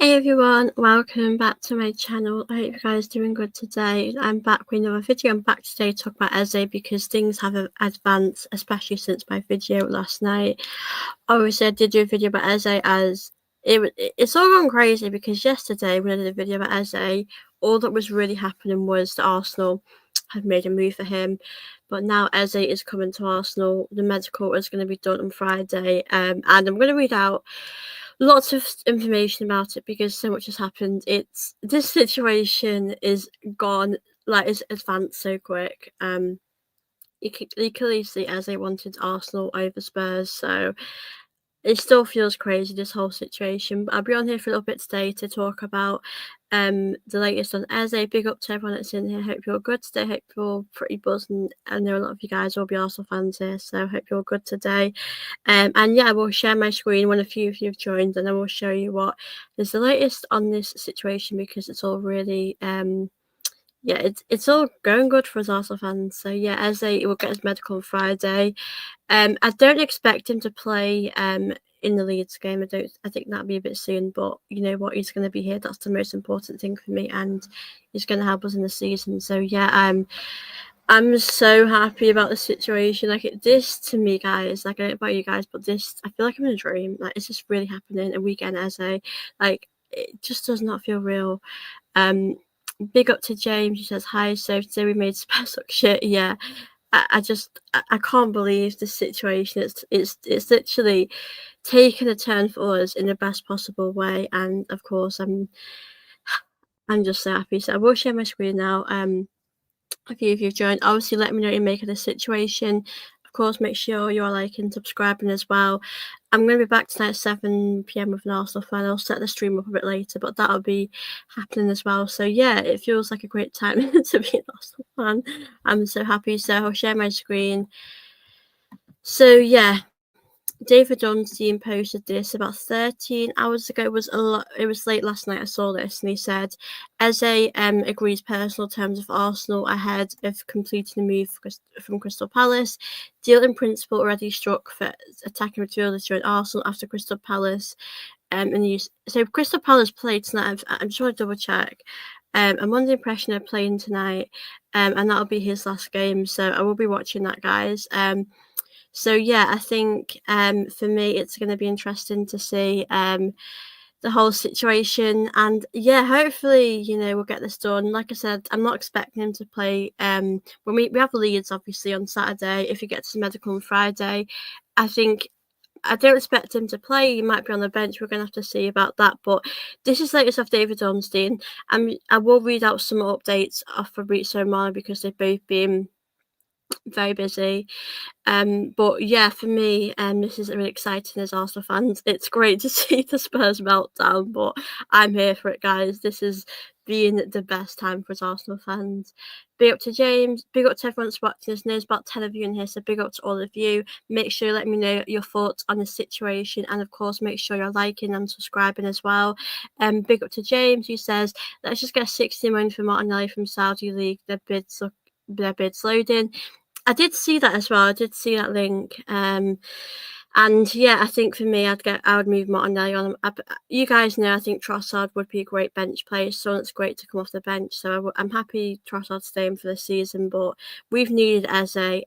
Hey everyone, welcome back to my channel. I hope you guys are doing good today. I'm back with another video. I'm back today to talk about Eze because things have advanced, especially since my video last night. Obviously, I did do a video about Eze as it's all gone crazy because yesterday when I did a video about Eze, all that was really happening was that Arsenal had made a move for him. But now Eze is coming to Arsenal. The medical is going to be done on Friday. And I'm going to read out lots of information about it because so much has happened. This situation is gone, like, it's advanced so quick. You clearly see Eze wanted Arsenal over Spurs, so it still feels crazy, this whole situation. But I'll be on here for a little bit today to talk about the latest on Eze. Big up to everyone that's in here. Hope you're good today. Hope you're pretty buzzing. I know a lot of you guys will be Arsenal fans here, so hope you're good today. And yeah, I will share my screen when a few of you have joined, and I will show you what is the latest on this situation because it's all really yeah, it's all going good for us Arsenal fans. So yeah, Eze will get his medical on Friday. I don't expect him to play in the Leeds game. I think that'll be a bit soon, but you know what, he's going to be here. That's the most important thing for me, and he's going to help us in the season. So yeah, I'm so happy about the situation. Like, this to me, guys, like, I don't know about you guys, but this, I feel like I'm in a dream. Like, it's just really happening. A weekend Eze, like, it just does not feel real. Big up to James. He says hi. So today we made Spurs look shit. Yeah, I can't believe this situation. It's literally taken a turn for us in the best possible way, and of course I'm just so happy. So I will share my screen now. A few of you have joined. Obviously, let me know what you make of the situation. Of course, make sure you're liking and subscribing as well. I'm going to be back tonight at 7 p.m. with an Arsenal fan. I'll set the stream up a bit later, but that'll be happening as well. So yeah, it feels like a great time to be an Arsenal fan. I'm so happy. So I'll share my screen. So yeah, David Dunstein posted this about 13 hours ago. It was late last night I saw this, and he said Eze agrees personal terms with Arsenal ahead of completing the move from Crystal Palace. Deal in principle already struck for attacking midfielders to join Arsenal after Crystal Palace. So Crystal Palace played tonight. I just want to double check. I'm under the impression they're playing tonight, and that'll be his last game. So I will be watching that, guys. So yeah, I think for me it's going to be interesting to see the whole situation, and yeah, hopefully, you know, we'll get this done. Like I said, I'm not expecting him to play when we have Leeds obviously on Saturday. If he gets his medical on Friday, I don't expect him to play. He might be on the bench. We're going to have to see about that. But this is latest off David Ornstein. I will read out some updates off Fabrizio Romano because they've both been very busy. But yeah, for me, this is really exciting as Arsenal fans. It's great to see the Spurs meltdown, but I'm here for it, guys. This is being the best time for us Arsenal fans. Big up to James. Big up to everyone that's watching this. There's about 10 of you in here, so big up to all of you. Make sure you let me know your thoughts on the situation, and of course, make sure you're liking and subscribing as well. Big up to James, who says, "Let's just get 60 million for Martinelli from Saudi League. Their bids loading." I did see that as well. I did see that link. And yeah, I think for me, I would move Martinelli on. You guys know I think Trossard would be a great bench player, so it's great to come off the bench. So I'm happy Trossard's staying for the season, but we've needed Eze.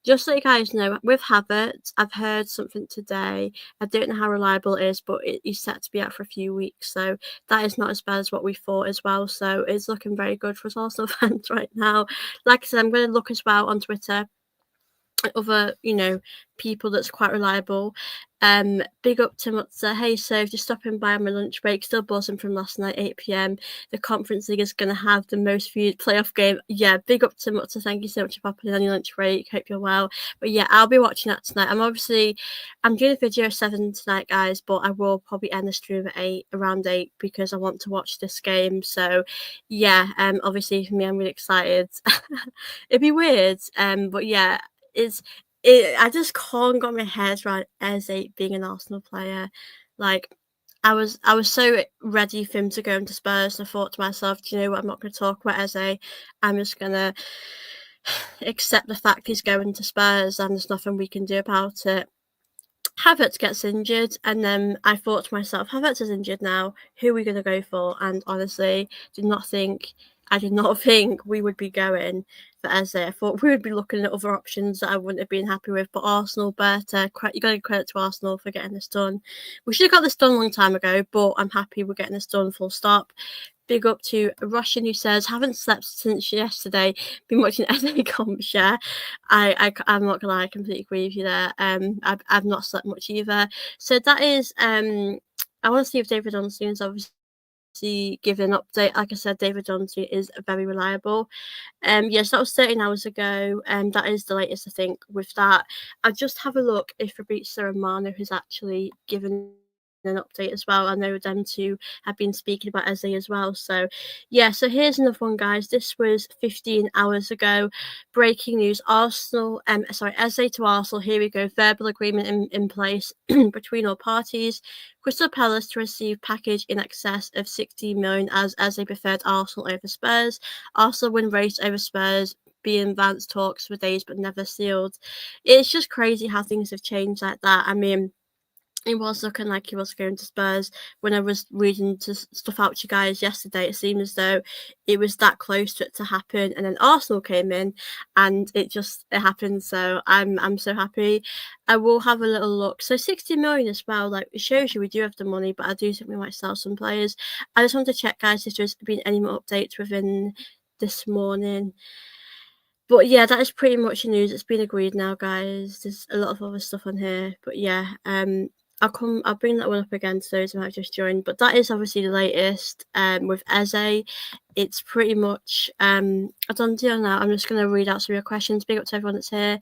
Just so you guys know, with Havertz, I've heard something today. I don't know how reliable it is, but he's set to be out for a few weeks. So that is not as bad as what we thought as well. So it's looking very good for us Arsenal fans right now. Like I said, I'm going to look as well on Twitter at other, you know, people that's quite reliable. Big up to Mutza. Hey, so just stopping by on my lunch break, still buzzing from last night, 8 p.m. The Conference League is going to have the most viewed playoff game. Yeah, big up to Mutza. Thank you so much for popping in on your lunch break. Hope you're well. But yeah, I'll be watching that tonight. I'm doing a video at 7 tonight, guys, but I will probably end the stream at around 8, because I want to watch this game. So yeah, obviously for me, I'm really excited. It'd be weird, but yeah, I just can't get my head around Eze being an Arsenal player. Like, I was so ready for him to go into Spurs, and I thought to myself, do you know what, I'm not going to talk about Eze. I'm just going to accept the fact he's going to Spurs, and there's nothing we can do about it. Havertz gets injured, and then I thought to myself, Havertz is injured now. Who are we going to go for? And honestly, I did not think we would be going for Eze. I thought we would be looking at other options that I wouldn't have been happy with. But Arsenal, better. You got to credit to Arsenal for getting this done. We should have got this done a long time ago, but I'm happy we're getting this done. Full stop. Big up to Russian who says, haven't slept since yesterday, been watching Eze comp share. I'm not gonna lie, I completely agree with you there. I've not slept much either. So that is I want to see if David Onstein's obviously given an update. Like I said, David Onstein is very reliable. Yes, that was 13 hours ago. That is the latest, I think, with that. I'll just have a look if Fabrizio Romano has actually given an update as well. I know them two have been speaking about Eze as well. So yeah, so here's another one, guys. This was 15 hours ago. Breaking news: Arsenal, Eze to Arsenal. Here we go. Verbal agreement in place between all parties. Crystal Palace to receive package in excess of 16 million as Eze preferred Arsenal over Spurs. Arsenal win race over Spurs. Be in advanced talks for days but never sealed. It's just crazy how things have changed like that. I mean, it was looking like he was going to Spurs. When I was reading stuff out to you guys yesterday, it seemed as though it was that close to it to happen, and then Arsenal came in, and it happened. So I'm so happy. I will have a little look. So 60 million as well. Like, it shows you we do have the money, but I do think we might sell some players. I just wanted to check, guys, if there's been any more updates within this morning. But yeah, that is pretty much the news. It's been agreed now, guys. There's a lot of other stuff on here, but yeah, I'll bring that one up again to those who might have just joined. But that is obviously the latest with Eze. It's pretty much a done deal now. I'm just going to read out some of your questions. Big up to everyone that's here.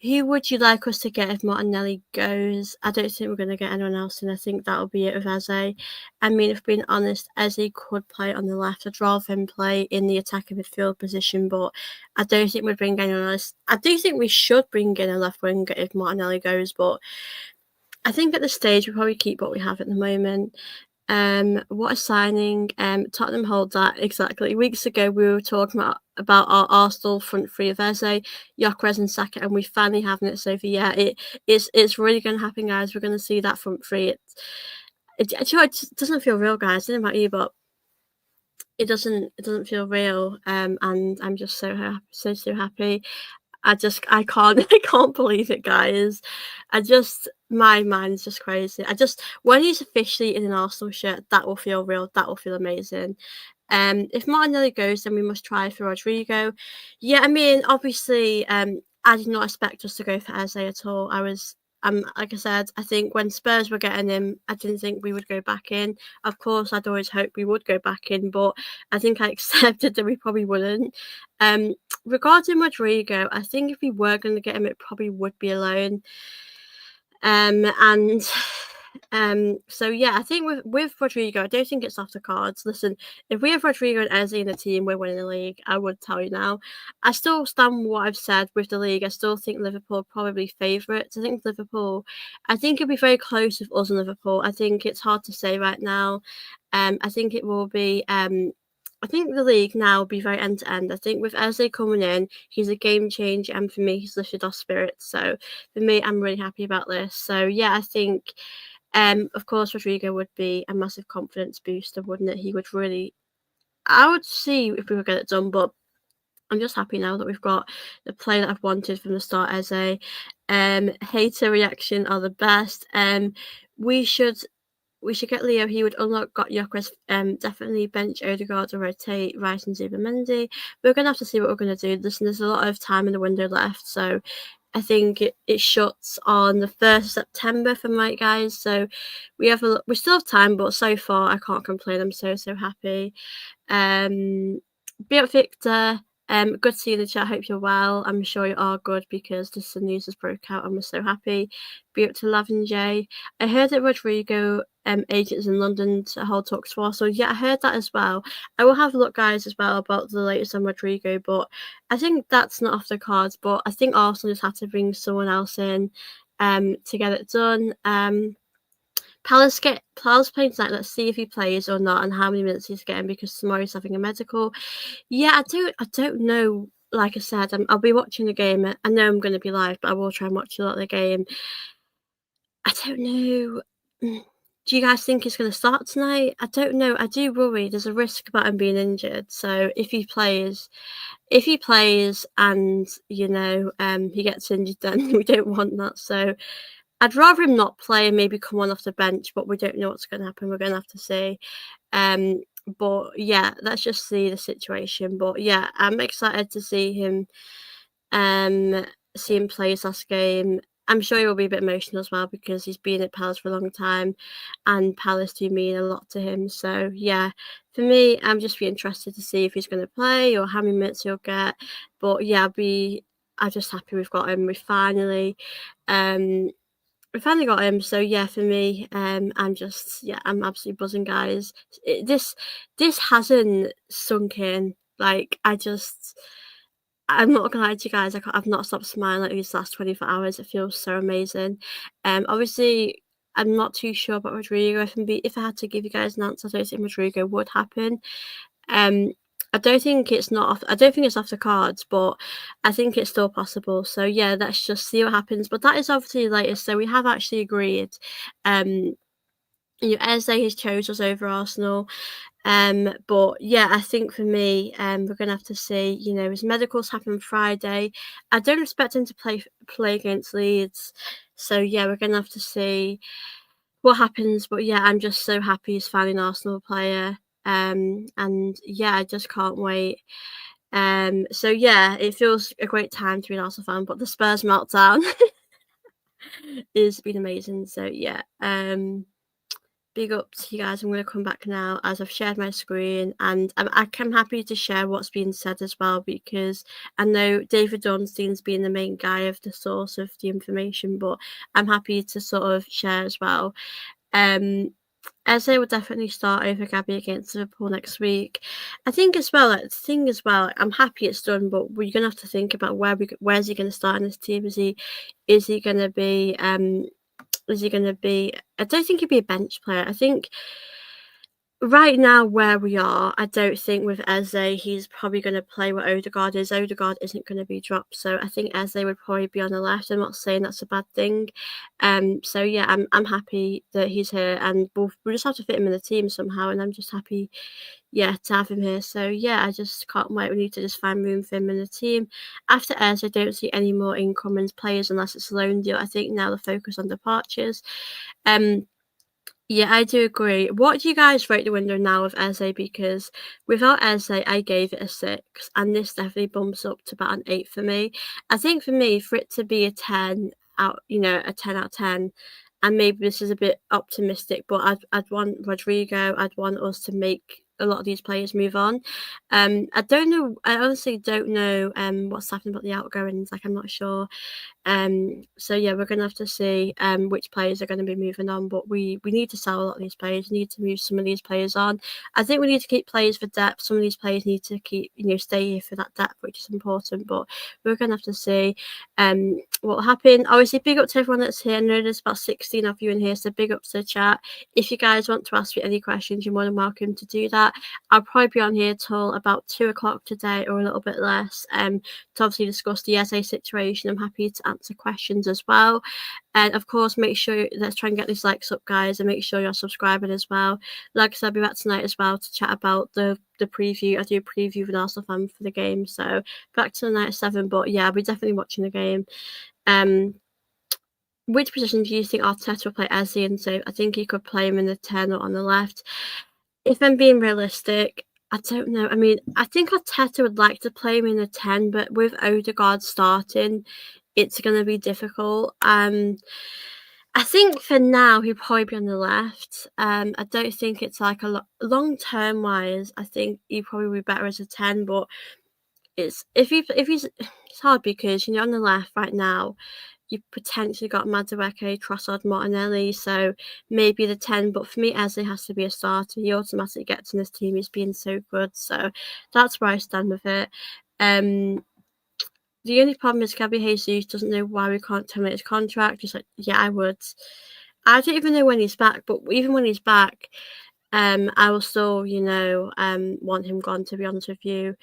Who would you like us to get if Martinelli goes? I don't think we're going to get anyone else, and I think that'll be it with Eze. I mean, if being honest, Eze could play on the left. I'd rather him play in the attacking midfield position, but I don't think we'd bring anyone else. I do think we should bring in a left winger if Martinelli goes, but I think at this stage we'll probably keep what we have at the moment. What a signing. Tottenham hold that exactly. Weeks ago we were talking about our Arsenal front three of Eze, Gyökeres and Saka, and we finally having it. So yeah, it's really going to happen, guys. We're going to see that front three. It doesn't feel real, guys. I don't know about you, but it doesn't feel real. And I'm just so happy. I can't I can't believe it, guys. My mind is just crazy. When he's officially in an Arsenal shirt, that will feel real. That will feel amazing. If Martinelli goes, then we must try for Rodrigo. Yeah, I mean, obviously, I did not expect us to go for Eze at all. Like I said, I think when Spurs were getting him, I didn't think we would go back in. Of course, I'd always hoped we would go back in, but I think I accepted that we probably wouldn't. Regarding Rodrigo, I think if we were going to get him, it probably would be a loan. So yeah, I think with Rodrigo, I don't think it's off the cards. Listen, if we have Rodrigo and Eze in the team, we're winning the league. I would tell you now. I still stand what I've said with the league. I still think Liverpool are probably favourites. I think it'll be very close with us and Liverpool. I think it's hard to say right now. I think it will be. I think the league now will be very end to end. I think with Eze coming in, he's a game changer, and for me, he's lifted our spirits. So for me, I'm really happy about this. So yeah, I think, of course, Rodrigo would be a massive confidence booster, wouldn't it? He would really. I would see if we would get it done, but I'm just happy now that we've got the player that I've wanted from the start. Eze, hater reaction are the best. We should get Leo. He would unlock got Gyökeres. Definitely bench Odegaard or rotate Rice and Zubimendi. We're going to have to see what we're going to do. Listen, there's a lot of time in the window left, so I think it shuts on the 1st of September, if I'm right, guys. So we still have time, but so far I can't complain. I'm so happy. Be up, Victor. Good to see you in the chat. Hope you're well. I'm sure you are good because the news has broke out and we're so happy. Be up to Lavin J. I heard that Rodrigo agents in London to hold talks for. So yeah, I heard that as well. I will have a look, guys, as well about the latest on Rodrigo, but I think that's not off the cards. But I think Arsenal just had to bring someone else in to get it done. Palace playing tonight. Let's see if he plays or not and how many minutes he's getting because tomorrow he's having a medical. Yeah, I don't know. Like I said, I'll be watching the game. I know I'm going to be live, but I will try and watch a lot of the game. I don't know. Do you guys think he's going to start tonight? I don't know. I do worry. There's a risk about him being injured. So if he plays and he gets injured, then we don't want that. So I'd rather him not play and maybe come on off the bench. But we don't know what's going to happen. We're going to have to see. Um, but yeah, let's just see the situation. But yeah, I'm excited to see him. See him play his last game. I'm sure he will be a bit emotional as well because he's been at Palace for a long time, and Palace do mean a lot to him. So yeah, for me, I'm just be interested to see if he's going to play or how many minutes he'll get. But yeah, I'm just happy we've got him. We finally got him. So yeah, for me, I'm absolutely buzzing, guys. This hasn't sunk in. Like I'm not gonna lie to you guys, I've not stopped smiling these last 24 hours. It feels so amazing. Obviously, I'm not too sure about Rodrigo. If I had to give you guys an answer, I don't think Rodrigo would happen. Um, I don't think it's off the cards, but I think it's still possible. So yeah, let's just see what happens. But that is obviously the latest. So we have actually agreed. Eze has chose us over Arsenal. But yeah, I think for me, we're gonna have to see. His medicals happen Friday. I don't expect him to play against Leeds. So yeah, we're gonna have to see what happens. But yeah, I'm just so happy he's finally an Arsenal player. And yeah, I just can't wait. So yeah, it feels a great time to be an Arsenal fan. But the Spurs meltdown has been amazing. So yeah, big up to you guys. I'm going to come back now as I've shared my screen, and I'm happy to share what's being said as well, because I know David Ornstein's been the main guy of the source of the information, but I'm happy to sort of share as well. Eze will definitely start over Gabby against Liverpool next week. I think as well, the thing as well, I'm happy it's done, but we're gonna have to think about where's he gonna start in this team? Is he gonna be I don't think he'd be a bench player. I think right now where we are, I don't think with Eze he's probably going to play what Odegaard is. Odegaard isn't going to be dropped, so I think Eze would probably be on the left. I'm not saying that's a bad thing. So yeah, I'm happy that he's here, and we'll just have to fit him in the team somehow, and I'm just happy, yeah, to have him here. So yeah, I just can't wait. We need to just find room for him in the team. After Eze, I don't see any more incoming players unless it's a loan deal. I think now the focus on departures. Yeah, I do agree. What do you guys rate the window now of Eze? Because without Eze, I gave it a 6, and this definitely bumps up to about an 8 for me. I think for me, for it to be a 10 a 10 out of 10, and maybe this is a bit optimistic, but I'd want Rodrigo. I'd want us to make a lot of these players move on. I don't know. I honestly don't know what's happening about the outgoings. Like, I'm not sure. So yeah, we're gonna have to see which players are gonna be moving on, but we need to sell a lot of these players. We need to move some of these players on. I think we need to keep players for depth. Some of these players need to stay here for that depth, which is important. But we're gonna have to see what will happen. Obviously, big up to everyone that's here. I know there's about 16 of you in here, so big up to the chat. If you guys want to ask me any questions, you're more than welcome to do that. I'll probably be on here till about 2 o'clock today, or a little bit less, to obviously discuss the Eze situation. I'm happy to answer questions as well, and of course, make sure let's try and get these likes up, guys, and make sure you're subscribing as well. Like I said, I'll be back tonight as well to chat about the preview. I do a preview with an Arsenal fan for the game, so back to the night at 7. But yeah, I'll be definitely watching the game. Which position do you think Arteta will play Eze in? So I think he could play him in the 10 or on the left. If I'm being realistic, I don't know. I mean, I think Arteta would like to play him in the 10, but with Odegaard starting, it's going to be difficult. I think for now he'll probably be on the left. I don't think it's like long term wise. I think he probably would be better as a 10, but it's it's hard because on the left right now you've potentially got Madueke, Trossard, Martinelli, so maybe the 10. But for me, Eze has to be a starter. He automatically gets in this team. He's been so good, so that's where I stand with it. The only problem is Gabby Jesus doesn't know why we can't terminate his contract. Just like, yeah, I would. I don't even know when he's back, but even when he's back, I will still, want him gone, to be honest with you.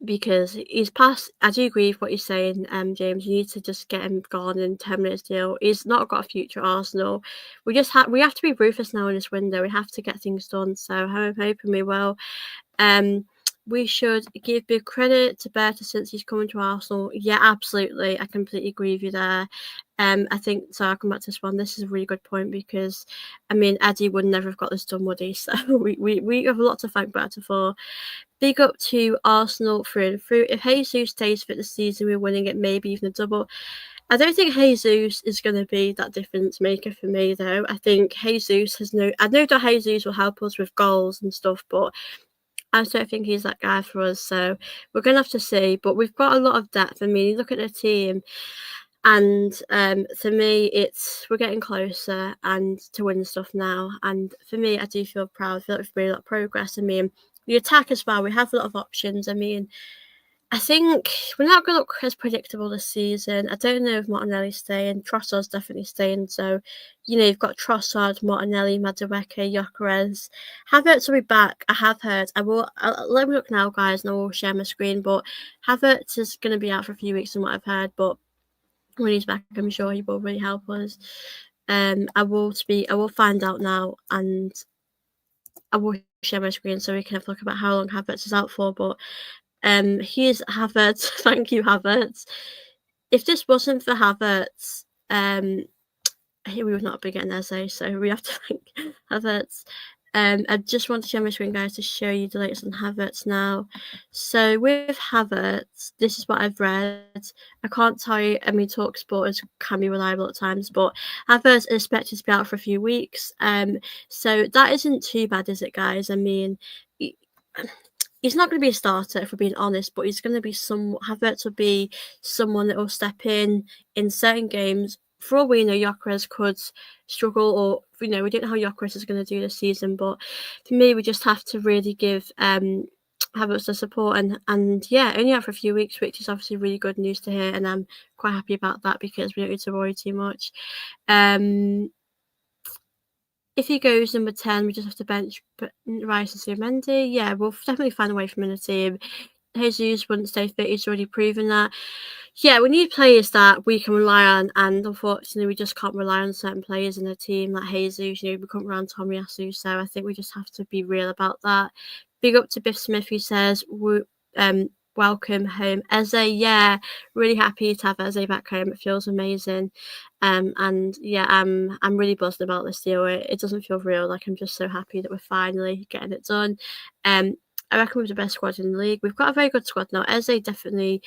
because he's past. I do agree with what you're saying, James. You need to just get him gone in 10 minutes deal. He's not got a future at Arsenal. We have to be ruthless now in this window. We have to get things done. So I'm hoping we will. We should give big credit to Berta since he's coming to Arsenal. Yeah, absolutely. I completely agree with you there. I think, so I'll come back to this one. This is a really good point because, I mean, Eddie would never have got this done, would he? So we have a lot to thank Berta for. Big up to Arsenal through and through. If Jesus stays fit this season, we're winning it, maybe even a double. I don't think Jesus is going to be that difference maker for me, though. I think Jesus I know that Jesus will help us with goals and stuff, but I don't think he's that guy for us. So we're going to have to see. But we've got a lot of depth. I mean, you look at the team, and for me, we're getting closer and to win stuff now. And for me, I do feel proud. I feel like we've made a lot of progress. I mean, the attack as well, we have a lot of options. I mean, I think we're not going to look as predictable this season. I don't know if Martinelli's staying. Trossard's definitely staying. So, you've got Trossard, Martinelli, Madueke, Gyökeres. Havertz will be back. I have heard. Let me look now, guys, and I will share my screen. But Havertz is going to be out for a few weeks, from what I've heard. But when he's back, I'm sure he will really help us. I will find out now, and I will share my screen so we can have a look about how long Havertz is out for. But here's Havertz. Thank you, Havertz. If this wasn't for Havertz, we would not be getting Eze, so we have to thank Havertz. I just want to share my screen, guys, to show you the latest on Havertz now. So with Havertz, this is what I've read. I can't tell you, I mean, TalkSport can be reliable at times, but Havertz is expected to be out for a few weeks. So that isn't too bad, is it, guys? I mean, he's not going to be a starter, if we're being honest, but he's going to be Havertz will be someone that will step in certain games. For all we know, Gyökeres could struggle, or we don't know how Gyökeres is going to do this season. But for me, we just have to really give Havertz the support, and yeah, only out for a few weeks, which is obviously really good news to hear, and I'm quite happy about that because we don't need to worry too much. If he goes number 10, we just have to bench Rice and Mendy. Yeah, we'll definitely find a way from in the team. Jesus wouldn't stay fit. He's already proven that. Yeah, we need players that we can rely on, and unfortunately, we just can't rely on certain players in the team like Jesus. We couldn't rely on Tomiyasu, so I think we just have to be real about that. Big up to Biff Smith, who says, welcome home, Eze. Yeah, really happy to have Eze back home. It feels amazing. And yeah, I'm really buzzed about this deal. It doesn't feel real. Like, I'm just so happy that we're finally getting it done. I reckon we're the best squad in the league. We've got a very good squad now. Eze definitely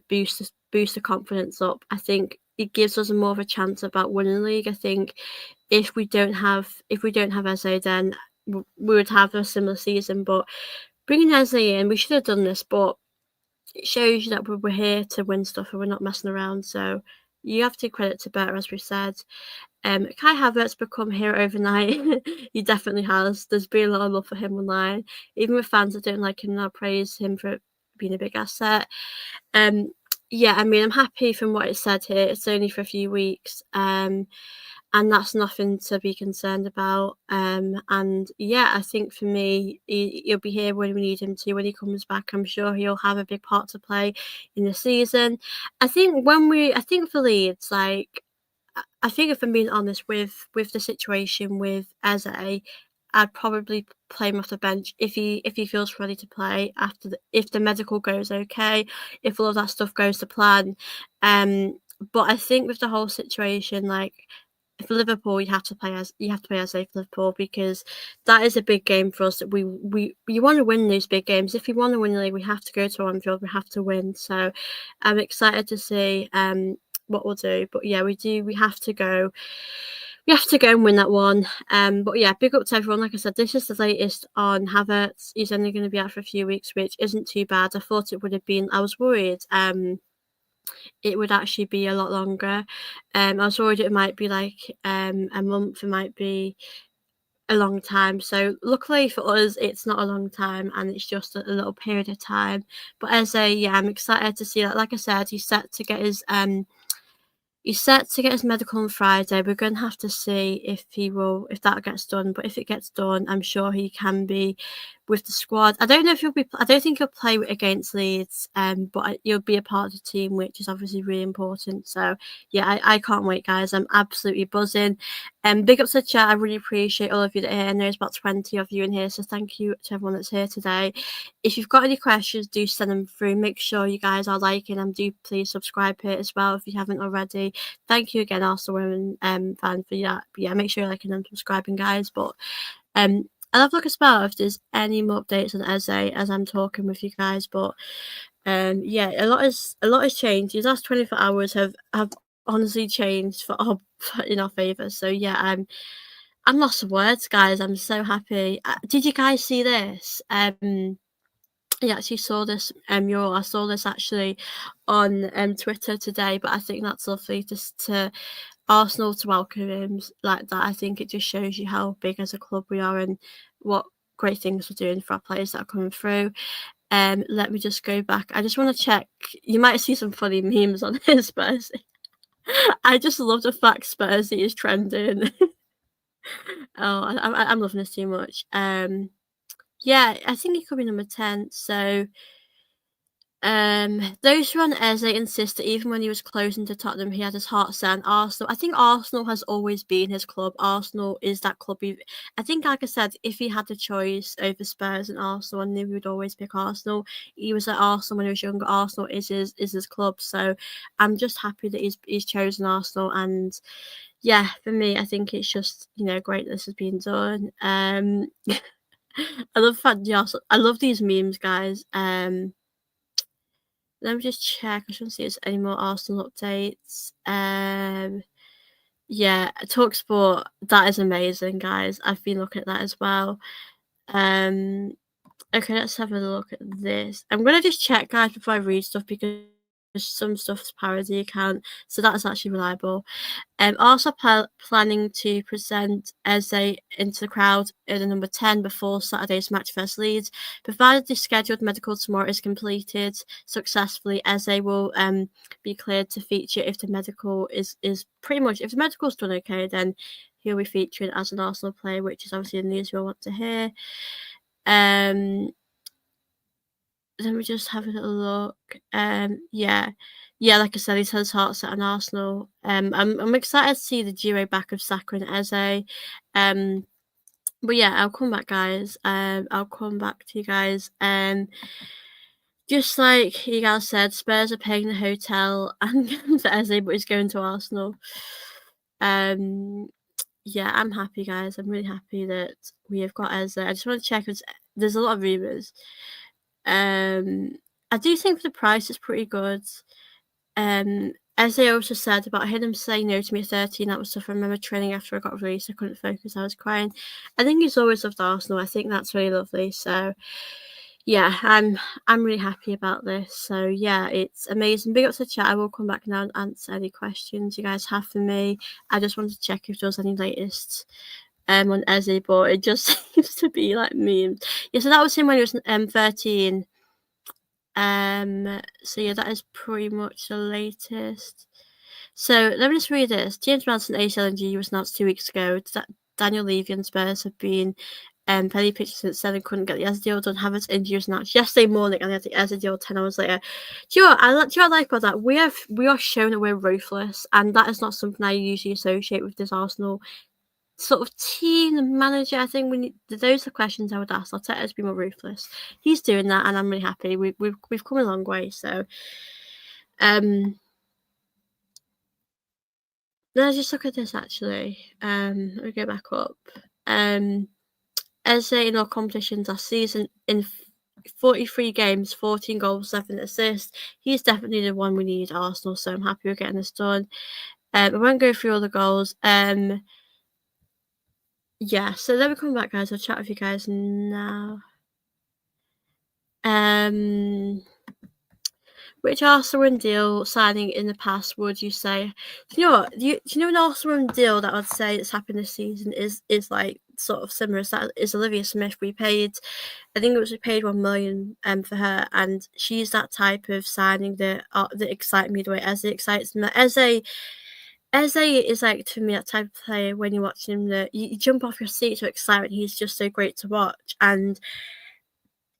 boost the confidence up. I think it gives us more of a chance about winning the league. I think if we don't have Eze, then we would have a similar season. But bringing Eze in, we should have done this, but it shows you that we're here to win stuff and we're not messing around. So you have to credit to Berta, as we said. Kai Havertz become hero overnight. He definitely has. There's been a lot of love for him online. Even with fans that don't like him now, praise him for being a big asset. Yeah, I mean, I'm happy from what it said here. It's only for a few weeks. And that's nothing to be concerned about. And yeah, I think for me, he'll be here when we need him to. When he comes back, I'm sure he'll have a big part to play in the season. I think for Leeds, like, I think if I'm being honest with the situation with Eze, I'd probably play him off the bench if he feels ready to play if the medical goes okay, if all of that stuff goes to plan. But I think with the whole situation, like, for Liverpool, you have to play Eze for Liverpool, because that is a big game for us. That we want to win these big games. If we want to win the league, we have to go to Anfield. We have to win. So I'm excited to see what we'll do. But yeah, we have to go. We have to go and win that one. But yeah, big up to everyone. Like I said, this is the latest on Havertz. He's only going to be out for a few weeks, which isn't too bad. I thought it would have been. I was worried. It would actually be a lot longer. I was worried it might be like a month. It might be a long time. So luckily for us, it's not a long time, and it's just a little period of time. But yeah, I'm excited to see that. Like I said, he's set to get his He's set to get his medical on Friday. We're going to have to see if that gets done. But if it gets done, I'm sure he can be with the squad. I don't know if he'll be. I don't think he'll play against Leeds. But he'll be a part of the team, which is obviously really important. So yeah, I can't wait, guys. I'm absolutely buzzing. Big up to the chat. I really appreciate all of you that are here. I know there's about 20 of you in here, so thank you to everyone that's here today. If you've got any questions, do send them through. Make sure you guys are liking and do please subscribe here as well if you haven't already. Thank you again, Arsenal Women fan for that. But yeah, make sure you're liking and subscribing, guys. But I'll have a look as well if there's any more updates on Eze as I'm talking with you guys. But yeah, a lot has changed. These last 24 hours have honestly changed in our favour. So yeah, I'm lost of words, guys. I'm so happy. Did you guys see this? Yeah, actually saw this mural. I saw this actually on Twitter today, but I think that's lovely just to Arsenal to welcome him like that. I think it just shows you how big as a club we are and what great things we're doing for our players that are coming through. Let me just go back. I just want to check. You might see some funny memes on his Spurs. I just love the fact Spursy is trending. Oh, I'm loving this too much. Yeah, I think he could be number 10. So, those who are on Eze insist that even when he was closing to Tottenham, he had his heart set on Arsenal. I think Arsenal has always been his club. Arsenal is that club. I think, like I said, if he had the choice over Spurs and Arsenal, I knew he would always pick Arsenal. He was at Arsenal when he was younger. Arsenal is his club. So, I'm just happy that he's chosen Arsenal. And yeah, for me, I think it's just great that this has been done. I love I love these memes, guys. Let me just check. I shouldn't see if there's any more Arsenal updates. Yeah, Talksport, that is amazing, guys. I've been looking at that as well. Okay, let's have a look at this. I'm gonna just check, guys, before I read stuff because some stuff's parody account, so that's actually reliable. Also planning to present Eze into the crowd in the number 10 before Saturday's match versus Leeds. Provided the scheduled medical tomorrow is completed successfully, Eze will be cleared to feature if the medical is pretty much, if the medical's done okay, then he'll be featuring as an Arsenal player, which is obviously the news we'll want to hear. Let me just have a little look. Yeah, like I said, he's had his heart set on Arsenal. I'm excited to see the duo back of Saka and Eze. But yeah, I'll come back, guys. I'll come back to you guys. Just like you guys said, Spurs are paying the hotel and for Eze, but he's going to Arsenal. Yeah, I'm happy, guys. I'm really happy that we have got Eze. I just want to check. There's a lot of rumours. I do think the price is pretty good. As I also said about him saying no to me at 13, that was stuff I remember training after I got released. I couldn't focus, I was crying. I think he's always loved Arsenal. I think that's really lovely. So yeah, I'm really happy about this. So yeah, it's amazing. Big up to the chat. I will come back now and answer any questions you guys have for me. I just wanted to check if there was any latest on Eze, but it just seems to be like memes. Yeah, so that was him when he was 13. So yeah, that is pretty much the latest. So let me just read this. James Madison ACL injury was announced 2 weeks ago. Daniel Levy and Spurs have been penny pitchers since then and couldn't get the Eze deal done. Havertz injury was announced yesterday morning and they had the Eze deal 10 hours later. Do you know what I like about that? We are shown that we're ruthless, and that is not something I usually associate with this Arsenal sort of team manager. I think we need, those are the questions I would ask. Arteta's be more ruthless. He's doing that, and I'm really happy. We've come a long way. So, let's just look at this actually. Let me go back up. Eze in all competitions last season in 43 games, 14 goals, 7 assists. He's definitely the one we need at Arsenal. So I'm happy we're getting this done. I won't go through all the goals. Yeah, so let me come back, guys. I'll chat with you guys now. Which Arsenal deal signing in the past would you say? Do you know what? Do you know an Arsenal deal that I'd say that's happened this season is like sort of similar? That is Olivia Smith. We paid 1 million for her, and she's that type of signing that excites me the way Eze excites me. Eze, Eze is like, to me, that type of player when you're watching him that you jump off your seat to excitement. He's just so great to watch. And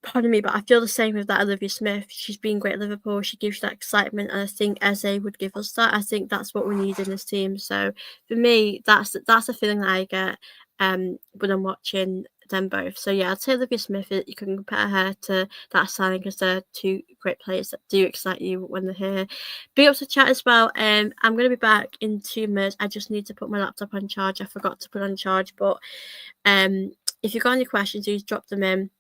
pardon me, but I feel the same with that Olivia Smith. She's been great at Liverpool. She gives you that excitement, and I think Eze would give us that. I think that's what we need in this team. So for me, that's the feeling that I get when I'm watching them both. So yeah, I'd say Olivia Smith. You can compare her to that signing because they're two great players that do excite you when they're here. Big up to chat as well. I'm going to be back in 2 minutes. I just need to put my laptop on charge. I forgot to put it on charge, but if you've got any questions, please drop them in.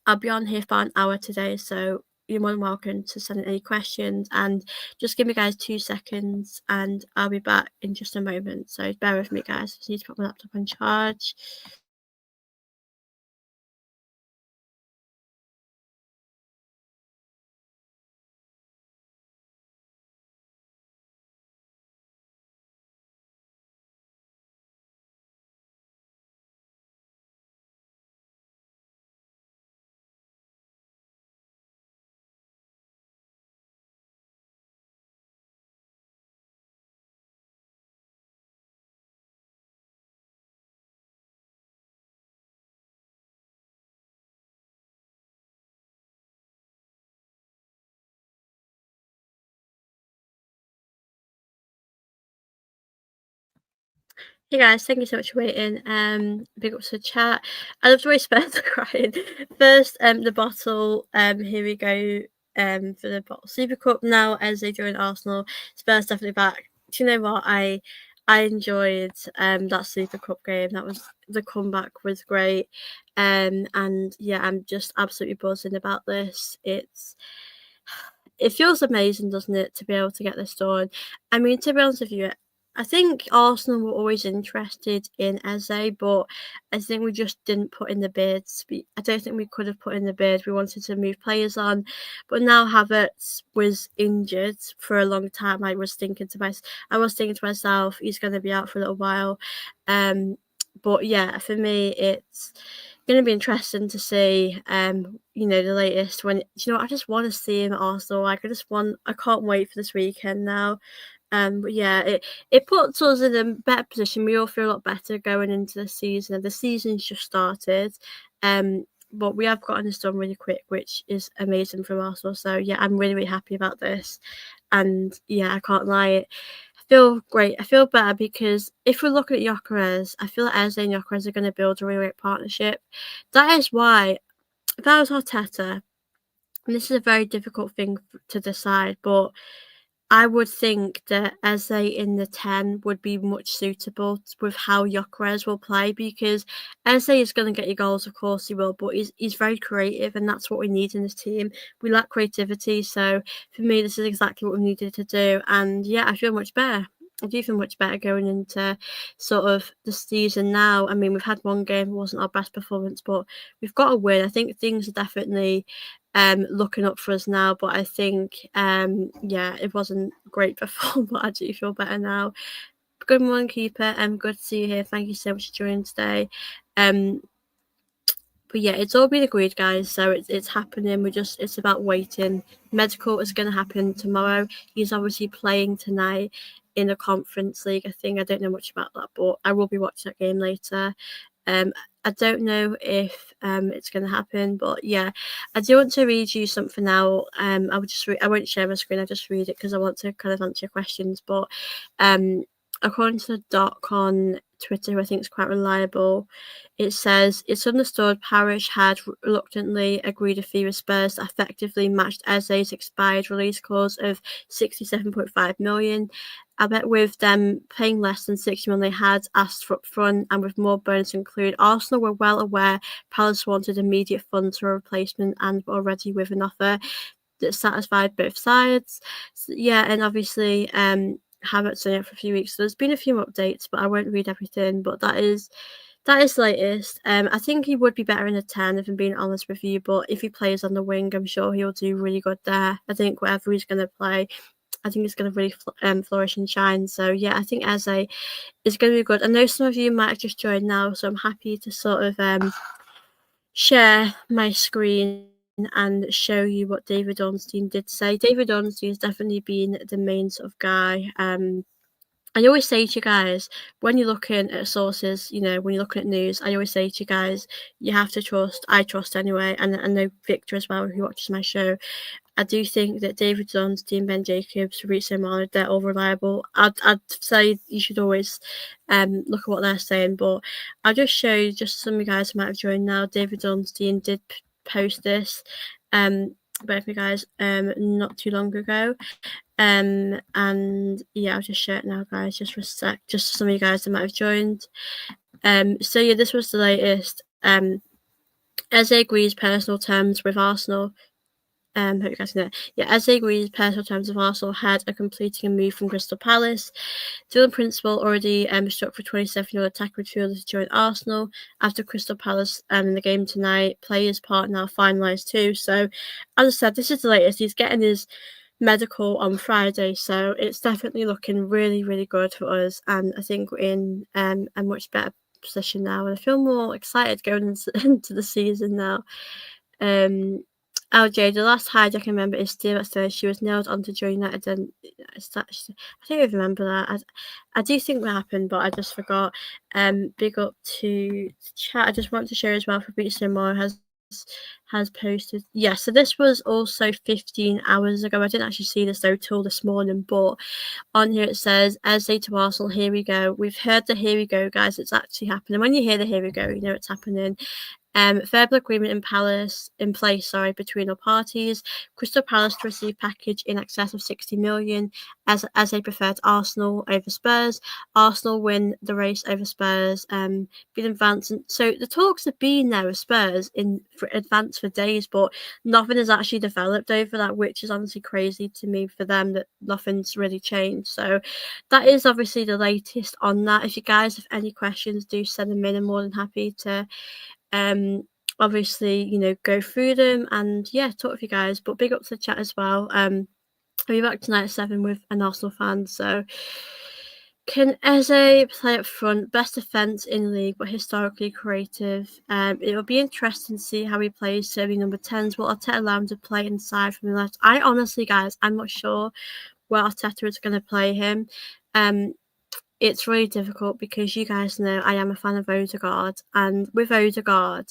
I'll be on here for about an hour today, so you're more than welcome to send in any questions, and just give me guys 2 seconds and I'll be back in just a moment. So bear with me guys, I just need to put my laptop on charge. Hey guys, thank you so much for waiting. Big up to the chat. I love the way Spurs are crying. First, the bottle. Here we go. For the bottle Super Cup now as they join Arsenal. Spurs definitely back. Do you know what? I enjoyed that Super Cup game. That was the comeback was great. And yeah, I'm just absolutely buzzing about this. It feels amazing, doesn't it, to be able to get this done? I mean, to be honest with you, I think Arsenal were always interested in Eze, but I think we just didn't put in the bids. I don't think we could have put in the bid. We wanted to move players on, but now Havertz was injured for a long time. I was thinking to myself, he's going to be out for a little while. But yeah, for me, it's going to be interesting to see, the latest when, I just want to see him at Arsenal. Like, I can't wait for this weekend now. But yeah, it puts us in a better position. We all feel a lot better going into the season. The season's just started. But we have gotten this done really quick, which is amazing from Arsenal. So yeah, I'm really, really happy about this. And yeah, I can't lie. I feel great. I feel better because if we're looking at Gyökeres, I feel like Eze and Gyökeres are going to build a really great partnership. That is why, if I was Arteta, and this is a very difficult thing to decide, but I would think that Eze in the 10 would be much suitable with how Gyökeres will play, because Eze is going to get you goals, of course he will, but he's very creative, and that's what we need in this team. We lack creativity, so for me, this is exactly what we needed to do. And yeah, I feel much better. I do feel much better going into sort of the season now. I mean, we've had one game, it wasn't our best performance, but we've got a win. I think things are definitely looking up for us now, but I think yeah, it wasn't great before, but I do feel better now. Good morning, keeper. Good to see you here. Thank you so much for joining today. But yeah, it's all been agreed, guys. So it's happening. It's about waiting. Medical is going to happen tomorrow. He's obviously playing tonight in the Conference League. I don't know much about that, but I will be watching that game later. I don't know if it's going to happen, but yeah, I do want to read you something now. I won't share my screen. I just read it because I want to kind of answer your questions. But according to the doc on Twitter, who I think is quite reliable, it says it's understood Parish had reluctantly agreed a fee with Spurs that effectively matched Eze's expired release clause of 67.5 million. I bet with them paying less than 60 million they had asked for up front, and with more bonus included, Arsenal were well aware Palace wanted immediate funds for a replacement and were already with an offer that satisfied both sides. So, yeah, and obviously Havertz been out for a few weeks, so there's been a few updates, but I won't read everything. But that is the latest. I think he would be better in a 10, if I'm being honest with you. But if he plays on the wing, I'm sure he'll do really good there. I think whatever he's going to play, I think it's going to really flourish and shine. So yeah, I think Eze is going to be good. I know some of you might have just joined now, so I'm happy to sort of share my screen and show you what David Ornstein did say. David Ornstein has definitely been the main sort of guy I always say to you guys, when you're looking at sources, you know, when you're looking at news, I always say to you guys, you have to trust. I trust anyway, and I know Victor as well, who watches my show. I do think that David Jones, Dean Ben Jacobs, Fabrizio Romano, they're all reliable. I'd say you should always look at what they're saying, but I'll just show you, just some of you guys who might have joined now. David Jones, Dean did post this, both of you guys, not too long ago. And yeah, I'll just share it now, guys, just for a sec, just for some of you guys that might have joined. So yeah, this was the latest. Eze agrees personal terms with Arsenal. Hope you guys know. Yeah, Eze agrees personal terms with Arsenal ahead of completing a move from Crystal Palace. Dylan Principal already struck for 27-year-old attacker midfielder to join Arsenal after Crystal Palace in the game tonight. Players' part now finalised too. So, as I said, this is the latest. He's getting his medical on Friday, so it's definitely looking really, really good for us. And I think we're in a much better position now, and I feel more excited going into the season now. LJ, the last hide I can remember is Steve at Spurs. She was nailed onto Joe United, and I don't even remember that. I do think that happened, but I just forgot. Big up to chat. I just want to share as well. Fabrizio Romano has posted. Yeah, so this was also 15 hours ago. I didn't actually see this though till this morning, but on here it says, Eze to Arsenal, here we go. We've heard the here we go, guys. It's actually happening. When you hear the here we go, you know it's happening. Verbal agreement in place between all parties. Crystal Palace to receive package in excess of 60 million as they preferred Arsenal over Spurs. Arsenal win the race over Spurs, being advanced. So the talks have been there with Spurs for advance for days, but nothing has actually developed over that, which is honestly crazy to me for them that nothing's really changed. So that is obviously the latest on that. If you guys have any questions, do send them in. I'm more than happy to obviously, you know, go through them and yeah, talk with you guys. But big up to the chat as well. I'll be back tonight at 7 with an Arsenal fan. So can Eze play up front? Best defence in the league, but historically creative. It'll be interesting to see how he plays serving number 10s. Will Arteta allow him to play inside from the left? I honestly, guys, I'm not sure where Arteta is going to play him. It's really difficult because you guys know I am a fan of Odegaard, and with Odegaard,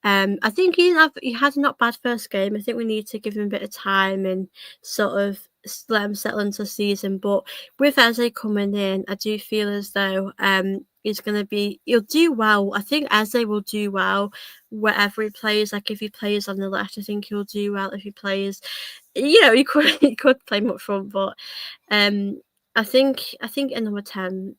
I think he had a not bad first game. I think we need to give him a bit of time and sort of let him settle into the season. But with Eze coming in, I do feel as though he'll do well. I think Eze will do well wherever he plays. Like if he plays on the left, I think he'll do well. If he plays, you know, he could play him up front, but I think in number 10.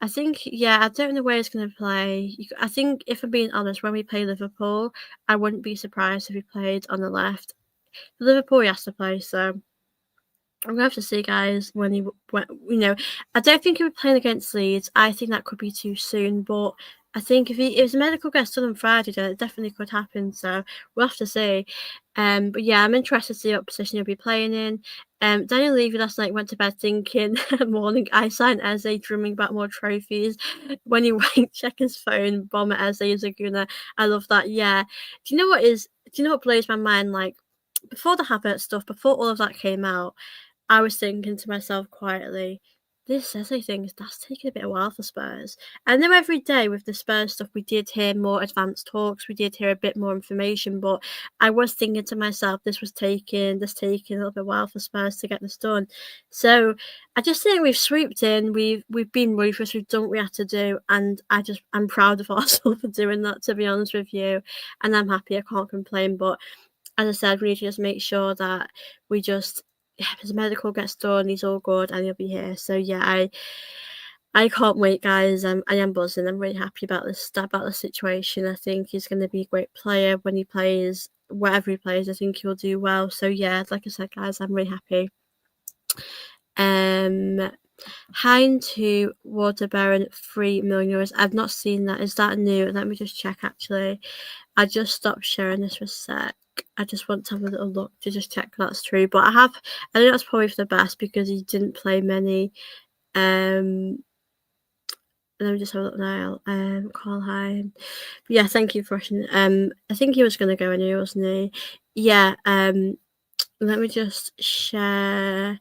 I think, yeah, I don't know where he's going to play. I think, if I'm being honest, when we play Liverpool, I wouldn't be surprised if he played on the left. For Liverpool, he has to play, so I'm going to have to see, guys, when you know, I don't think he'll be playing against Leeds. I think that could be too soon, but I think if his medical gets done on Friday, then it definitely could happen, so we'll have to see. But yeah, I'm interested to see what position he'll be playing in. Daniel Levy last night went to bed thinking, morning, I signed Eze, dreaming about more trophies. When he went, check his phone, bomb at Eze is a gunner. I love that, yeah. Do you know what blows my mind? Like, before the Havertz stuff, before all of that came out, I was thinking to myself quietly, this Eze thing, that's taking a bit of a while for Spurs. And then every day with the Spurs stuff, we did hear more advanced talks, we did hear a bit more information, but I was thinking to myself, this taking a little bit of a while for Spurs to get this done. So I just think we've swooped in, we've been ruthless, we've done what we had to do, and I'm proud of Arsenal for doing that, to be honest with you. And I'm happy, I can't complain, but as I said, we need to just make sure that we just his medical gets done, he's all good, and he'll be here. So yeah, I can't wait, guys. I am buzzing. I'm really happy about the situation. I think he's going to be a great player when he plays, wherever he plays. I think he'll do well. So yeah, like I said, guys, I'm really happy. Hein to Water Baron, 3 million euros. I've not seen that. Is that new? Let me just check. Actually, I just stopped sharing this for a sec. I just want to have a little look to just check that's true. But I think that's probably for the best because he didn't play many. Let me just have a look now. Carl Hein. Yeah, thank you for rushing. I think he was going to go anyway, wasn't he? Yeah. Let me just share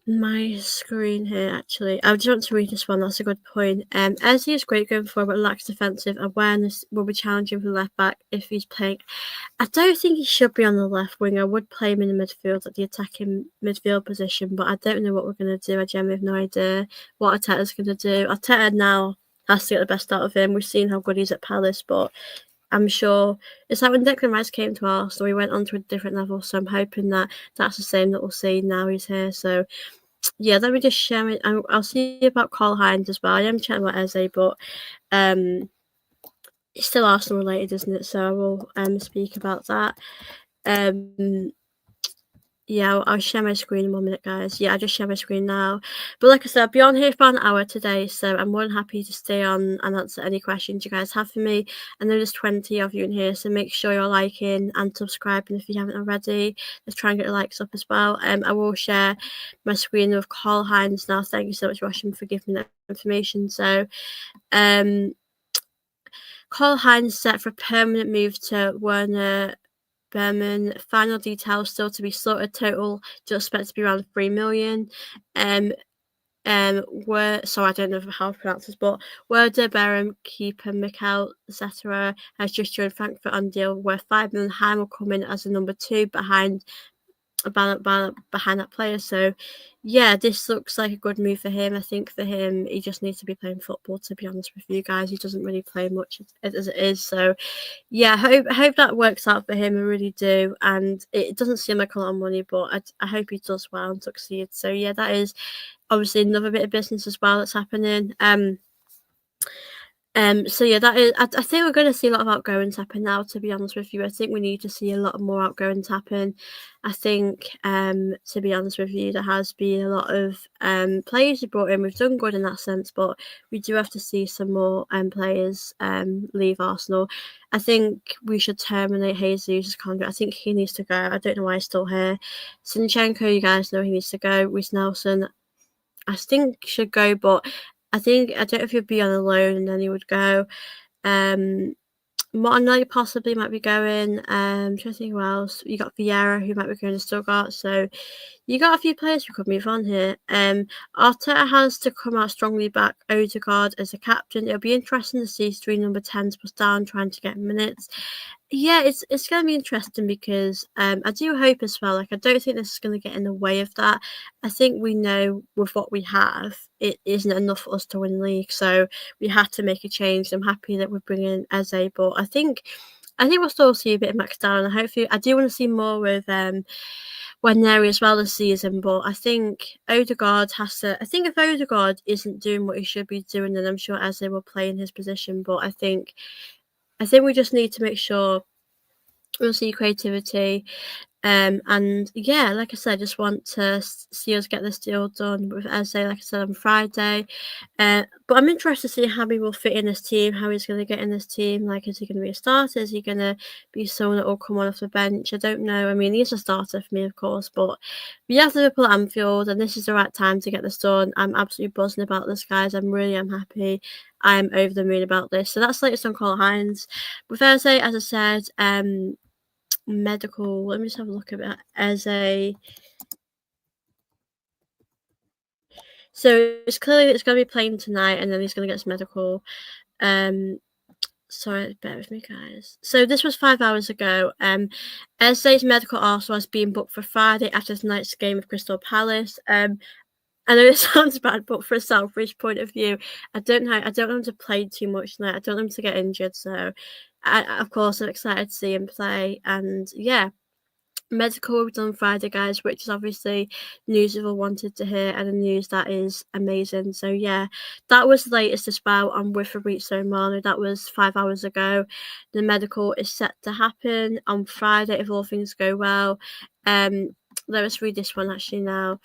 my screen here actually. I just want to read this one. That's a good point. Eze is great going forward, but lacks defensive awareness. Will be challenging for left back if he's playing. I don't think he should be on the left wing. I would play him in the midfield at the attacking midfield position, but I don't know what we're going to do. I genuinely have no idea what Arteta's going to do. Arteta now has to get the best out of him. We've seen how good he's at Palace, but I'm sure it's like when Declan Rice came to Arsenal, he went on to a different level. So I'm hoping that that's the same that we'll see now he's here. So yeah, let me just share it. I'll see about Karl Heinz as well. I am chatting about Eze, but it's still Arsenal related, isn't it? So I will speak about that. Yeah, I'll share my screen in 1 minute, guys. Yeah, I just share my screen now. But like I said, I'll be on here for about an hour today, so I'm more than happy to stay on and answer any questions you guys have for me. I know there's 20 of you in here, so make sure you're liking and subscribing if you haven't already. Let's try and get the likes up as well. I will share my screen with Karl Heinz now. Thank you so much, Russian, for giving me that information. So, Karl Heinz set for a permanent move to Werner Bremen. Final details still to be sorted. Total just expected to be around 3 million. Sorry, I don't know how to pronounce this, but Werder Bremen keeper Mikel Zetterer has just joined Frankfurt on deal where 5 million. Heim will come in as a number 2 behind that player. So yeah, this looks like a good move for him. I think for him, he just needs to be playing football, to be honest with you guys. He doesn't really play much as it is. So yeah, I hope that works out for him. I really do. And it doesn't seem like a lot of money, but I hope he does well and succeeds. So yeah, that is obviously another bit of business as well that's happening. So yeah, that is. I think we're going to see a lot of outgoings happen now. To be honest with you, I think we need to see a lot more outgoings happen. I think, to be honest with you, there has been a lot of players we brought in. We've done good in that sense, but we do have to see some more players leave Arsenal. I think we should terminate Jesus' contract. I think he needs to go. I don't know why he's still here. Zinchenko, you guys know he needs to go. Reece Nelson, I think should go, but I don't know if he'd be on a loan and then he would go. Martinelli possibly might be going. Trying to think who else. You got Vieira who might be going to Stuttgart. So you got a few players who could move on here. Arteta has to come out strongly back Odegaard as a captain. It'll be interesting to see 3 number 10s plus down trying to get minutes. Yeah, it's going to be interesting because I do hope as well. Like, I don't think this is going to get in the way of that. I think we know with what we have, it isn't enough for us to win the league. So we had to make a change. I'm happy that we're bringing Eze, but I think we'll still see a bit of Max down. And hopefully, I do want to see more with Waneri as well this season. But I think Odegaard has to. I think if Odegaard isn't doing what he should be doing, then I'm sure Eze will play in his position. But I think we just need to make sure we'll see creativity. And yeah, like I said, I just want to see us get this deal done with Eze, like I said, on Friday. But I'm interested to see how he will fit in this team, how he's going to get in this team. Like, is he going to be a starter? Is he going to be someone that will come on off the bench? I don't know. I mean, he's a starter for me, of course, but we have Liverpool at Anfield, and this is the right time to get this done. I'm absolutely buzzing about this, guys. I'm happy. I'm over the moon about this. So that's the latest on Karl Heinz. With Eze, as I said, medical. Let me just have a look at it as a. So it's clearly it's going to be playing tonight, and then he's going to get his medical. Sorry, bear with me, guys. So this was 5 hours ago. Eze's medical also has been booked for Friday after tonight's game of Crystal Palace. I know it sounds bad, but for a selfish point of view, I don't want him to play too much tonight. I don't want him to get injured. So, of course, I'm excited to see him play. And yeah, medical will be done Friday, guys, which is obviously news we've all wanted to hear and the news that is amazing. So yeah, that was the latest as well on with Fabrizio Romano. That was 5 hours ago. The medical is set to happen on Friday if all things go well. Let us read this one actually now.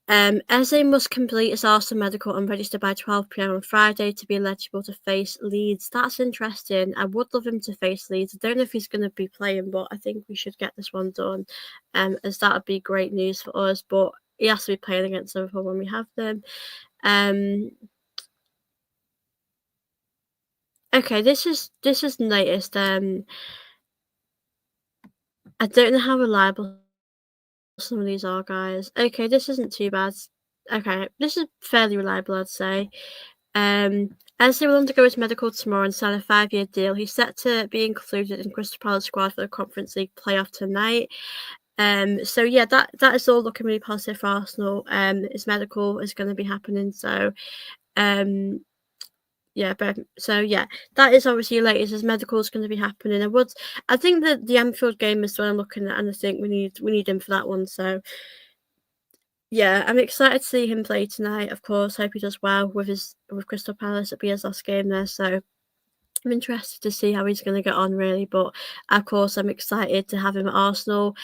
Eze must complete his Arsenal medical and register by 12 p.m. on Friday to be eligible to face Leeds. That's interesting. I would love him to face Leeds. I don't know if he's going to be playing, but I think we should get this one done, as that would be great news for us. But he has to be playing against Liverpool when we have them. Okay, this is the latest. I don't know how reliable some of these are, guys. Okay, this isn't too bad. Okay, this is fairly reliable, I'd say. As he will undergo his medical tomorrow and sign a 5-year deal, he's set to be included in Crystal Palace squad for the Conference League playoff tonight. So yeah, that is all looking really positive for Arsenal. His medical is going to be happening, so yeah, but so yeah, that is obviously latest. His medical is going to be happening. I think that the Anfield game is what I'm looking at, and I think we need him for that one. So yeah, I'm excited to see him play tonight. Of course, hope he does well with Crystal Palace. It'll be his last game there, so I'm interested to see how he's going to get on, really. But of course, I'm excited to have him at Arsenal.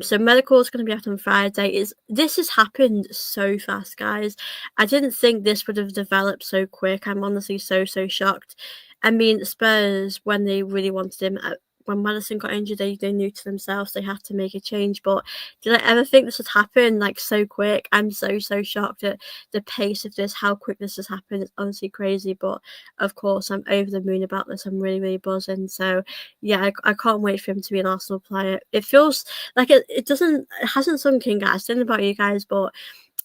So medical is going to be out on Friday. This has happened so fast, guys. I didn't think this would have developed so quick. I'm honestly so shocked. I mean, Spurs, when they really wanted him, when Madison got injured, they knew to themselves they had to make a change. But did I ever think this would happen like so quick? I'm so shocked at the pace of this, how quick this has happened. It's honestly crazy. But of course, I'm over the moon about this. I'm really buzzing. So yeah, I can't wait for him to be an Arsenal player. It feels like it hasn't sunk in, guys. I don't know about you guys, but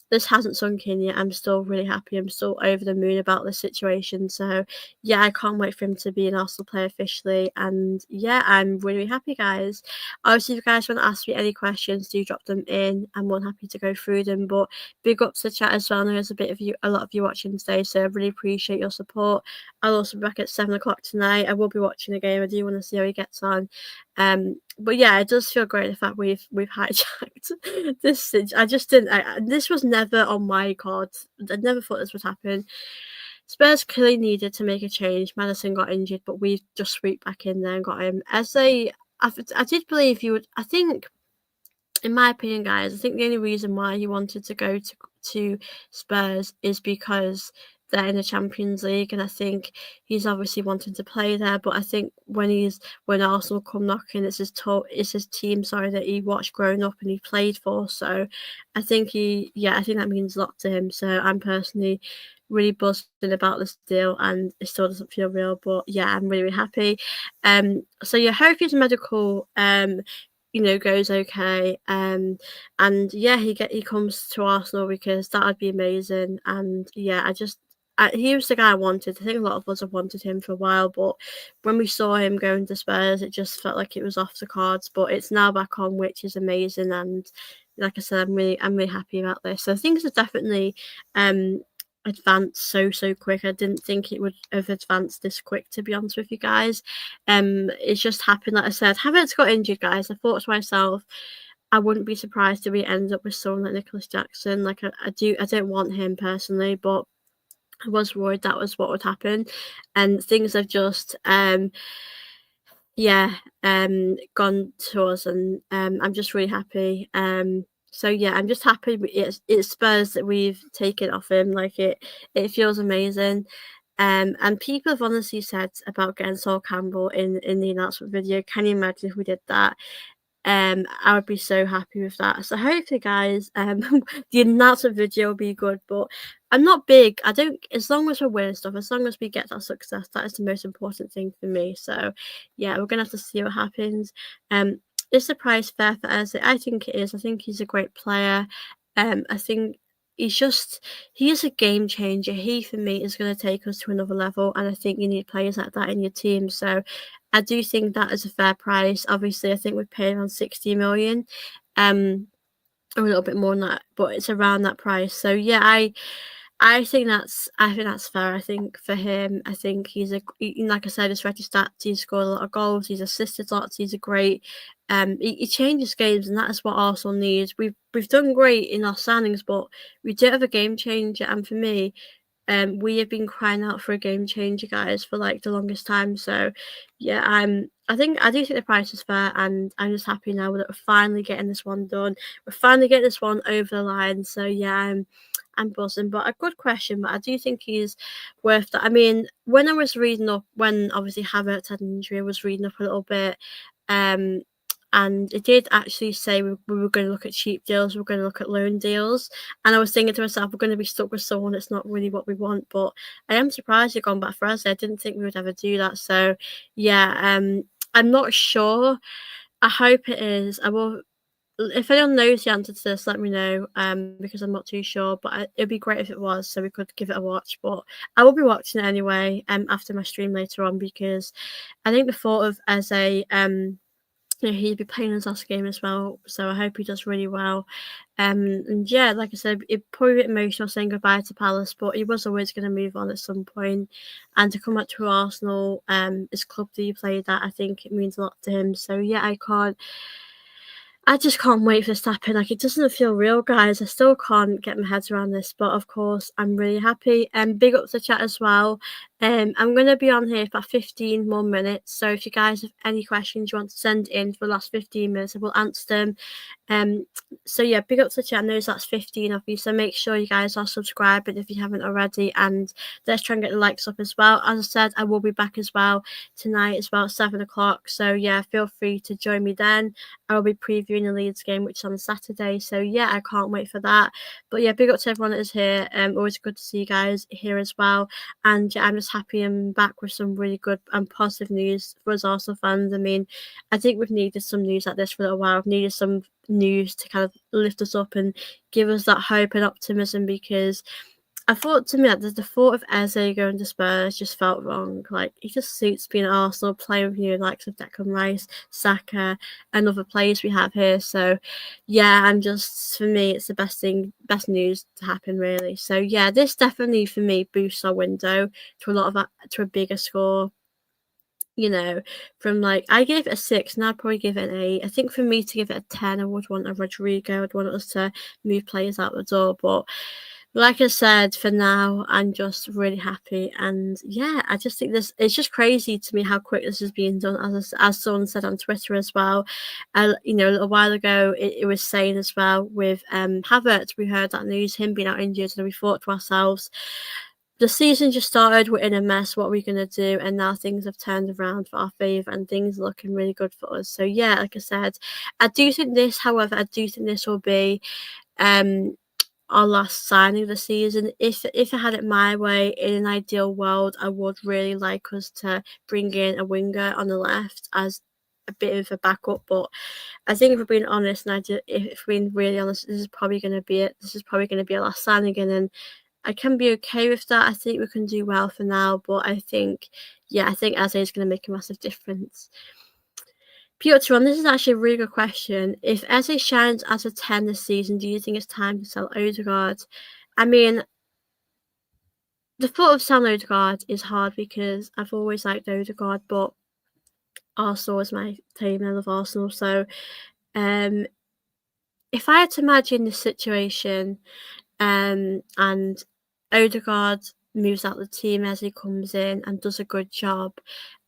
this hasn't sunk in yet. I'm still really happy. I'm still over the moon about this situation. So yeah, I can't wait for him to be an Arsenal player officially. And yeah, I'm really happy, guys. Obviously, if you guys want to ask me any questions, do drop them in. I'm more than happy to go through them. But big up to the chat as well. I know there's a lot of you watching today, so I really appreciate your support. I'll also be back at 7 o'clock tonight. I will be watching the game. I do want to see how he gets on. But yeah, it does feel great the fact we've hijacked this. I just didn't. This was never on my cards. I never thought this would happen. Spurs clearly needed to make a change. Madison got injured, but we just swooped back in there and got him. I did believe you would. I think, in my opinion, guys, I think the only reason why he wanted to go to Spurs is because they're in the Champions League, and I think he's obviously wanting to play there. But I think when Arsenal come knocking, it's his team, that he watched growing up and he played for. So I think I think that means a lot to him. So I'm personally really buzzing about this deal, and it still doesn't feel real, but yeah, I'm really happy. So yeah, hope his medical goes okay. And yeah, he comes to Arsenal, because that would be amazing. And yeah, he was the guy I wanted. I think a lot of us have wanted him for a while, but when we saw him going to Spurs, it just felt like it was off the cards. But it's now back on, which is amazing. And like I said, I'm really happy about this. So things are definitely advanced so quick. I didn't think it would have advanced this quick, to be honest with you guys. It's just happened. Like I said, Havertz got injured, guys. I thought to myself, I wouldn't be surprised if we end up with someone like Nicholas Jackson. Like I don't want him personally, but I was worried that was what would happen. And things have just gone to us, and I'm just really happy. So yeah, I'm just happy it's Spurs that we've taken off him. Like it feels amazing. And people have honestly said about getting Sol Campbell in the announcement video. Can you imagine if we did that? I would be so happy with that. So hopefully, guys, the announcement video will be good. But I'm not big. I don't. As long as we're winning stuff, as long as we get that success, that is the most important thing for me. So yeah, we're gonna have to see what happens. Is the price fair for us? I think it is. I think he's a great player. I think he is a game changer. He, for me, is going to take us to another level, and I think you need players like that in your team. So I do think that is a fair price. Obviously, I think we've paid around 60 million, or a little bit more than that, but it's around that price. So yeah, I think that's fair. I think for him, I think like I said, his record stats, he's scored a lot of goals, he's assisted lots, he's a great he changes games, and that is what Arsenal needs. We've done great in our signings, but we don't have a game changer, and for me, we have been crying out for a game changer, guys, for like the longest time. So yeah, I do think the price is fair, and I'm just happy now that we're finally getting this one done. We're finally getting this one over the line. So yeah, I'm buzzing. But a good question, but I do think he's worth that. I mean, when I was reading up, when obviously Havertz had an injury, I was reading up a little bit. And it did actually say we were going to look at cheap deals, we were going to look at loan deals. And I was thinking to myself, we're going to be stuck with someone that's not really what we want. But I am surprised you've gone back for us. I didn't think we would ever do that. So yeah, I'm not sure. I hope it is. if anyone knows the answer to this, let me know, because I'm not too sure. But it'd be great if it was, so we could give it a watch. But I will be watching it anyway, after my stream later on, because I think the thought of Eze, he'd be playing his last game as well, so I hope he does really well. And yeah, like I said, it probably a bit emotional saying goodbye to Palace, but he was always going to move on at some point. And to come back to Arsenal, his club that he played at, I think it means a lot to him. So yeah, I just can't wait for this to happen. Like, it doesn't feel real, guys. I still can't get my head around this, but of course, I'm really happy. And big up to the chat as well. I'm going to be on here for about 15 more minutes. So if you guys have any questions you want to send in for the last 15 minutes, I will answer them. So yeah, big up to the chat. I know that's 15 of you, so make sure you guys are subscribing if you haven't already, and let's try and get the likes up as well. As I said, I will be back as well tonight as well at 7 o'clock, so yeah, feel free to join me then. I will be previewing the Leeds game, which is on Saturday, so yeah, I can't wait for that. But yeah, big up to everyone that is here. Always good to see you guys here as well. And yeah, I'm just happy I'm back with some really good and positive news for us Arsenal fans. I mean, I think we've needed some news like this for a little while. We've needed some news to kind of lift us up and give us that hope and optimism, because I thought, to me, that the thought of Eze going to Spurs just felt wrong. Like, he just suits being at Arsenal, playing with, likes of Declan Rice, Saka, and other players we have here. So, yeah, for me, it's the best news to happen, really. So, yeah, this definitely, for me, boosts our window to a bigger score. From I gave it a 6, and I'd probably give it an 8. I think for me to give it a 10, I would want a Rodrigo. I'd want us to move players out the door. But like I said, for now, I'm just really happy. And yeah, I just think it's just crazy to me how quick this is being done. As someone said on Twitter as well, a little while ago, it was saying as well with Havertz, we heard that news, him being out injured, and we thought to ourselves, the season just started, we're in a mess, what are we going to do? And now things have turned around for our favour, and things are looking really good for us. So yeah, like I said, I do think this will be our last signing of the season. If I had it my way, in an ideal world, I would really like us to bring in a winger on the left as a bit of a backup. But I think if we're being honest, if we're being really honest, this is probably going to be it. This is probably going to be our last signing, and I can be okay with that. I think we can do well for now, but I think Eze is going to make a massive difference. Piotr, this is actually a really good question. If Eze shines as a 10 this season, do you think it's time to sell Odegaard? I mean, the thought of selling Odegaard is hard because I've always liked Odegaard, but Arsenal is my team. I love Arsenal. So, if I had to imagine this situation, and Odegaard moves out the team as he comes in and does a good job,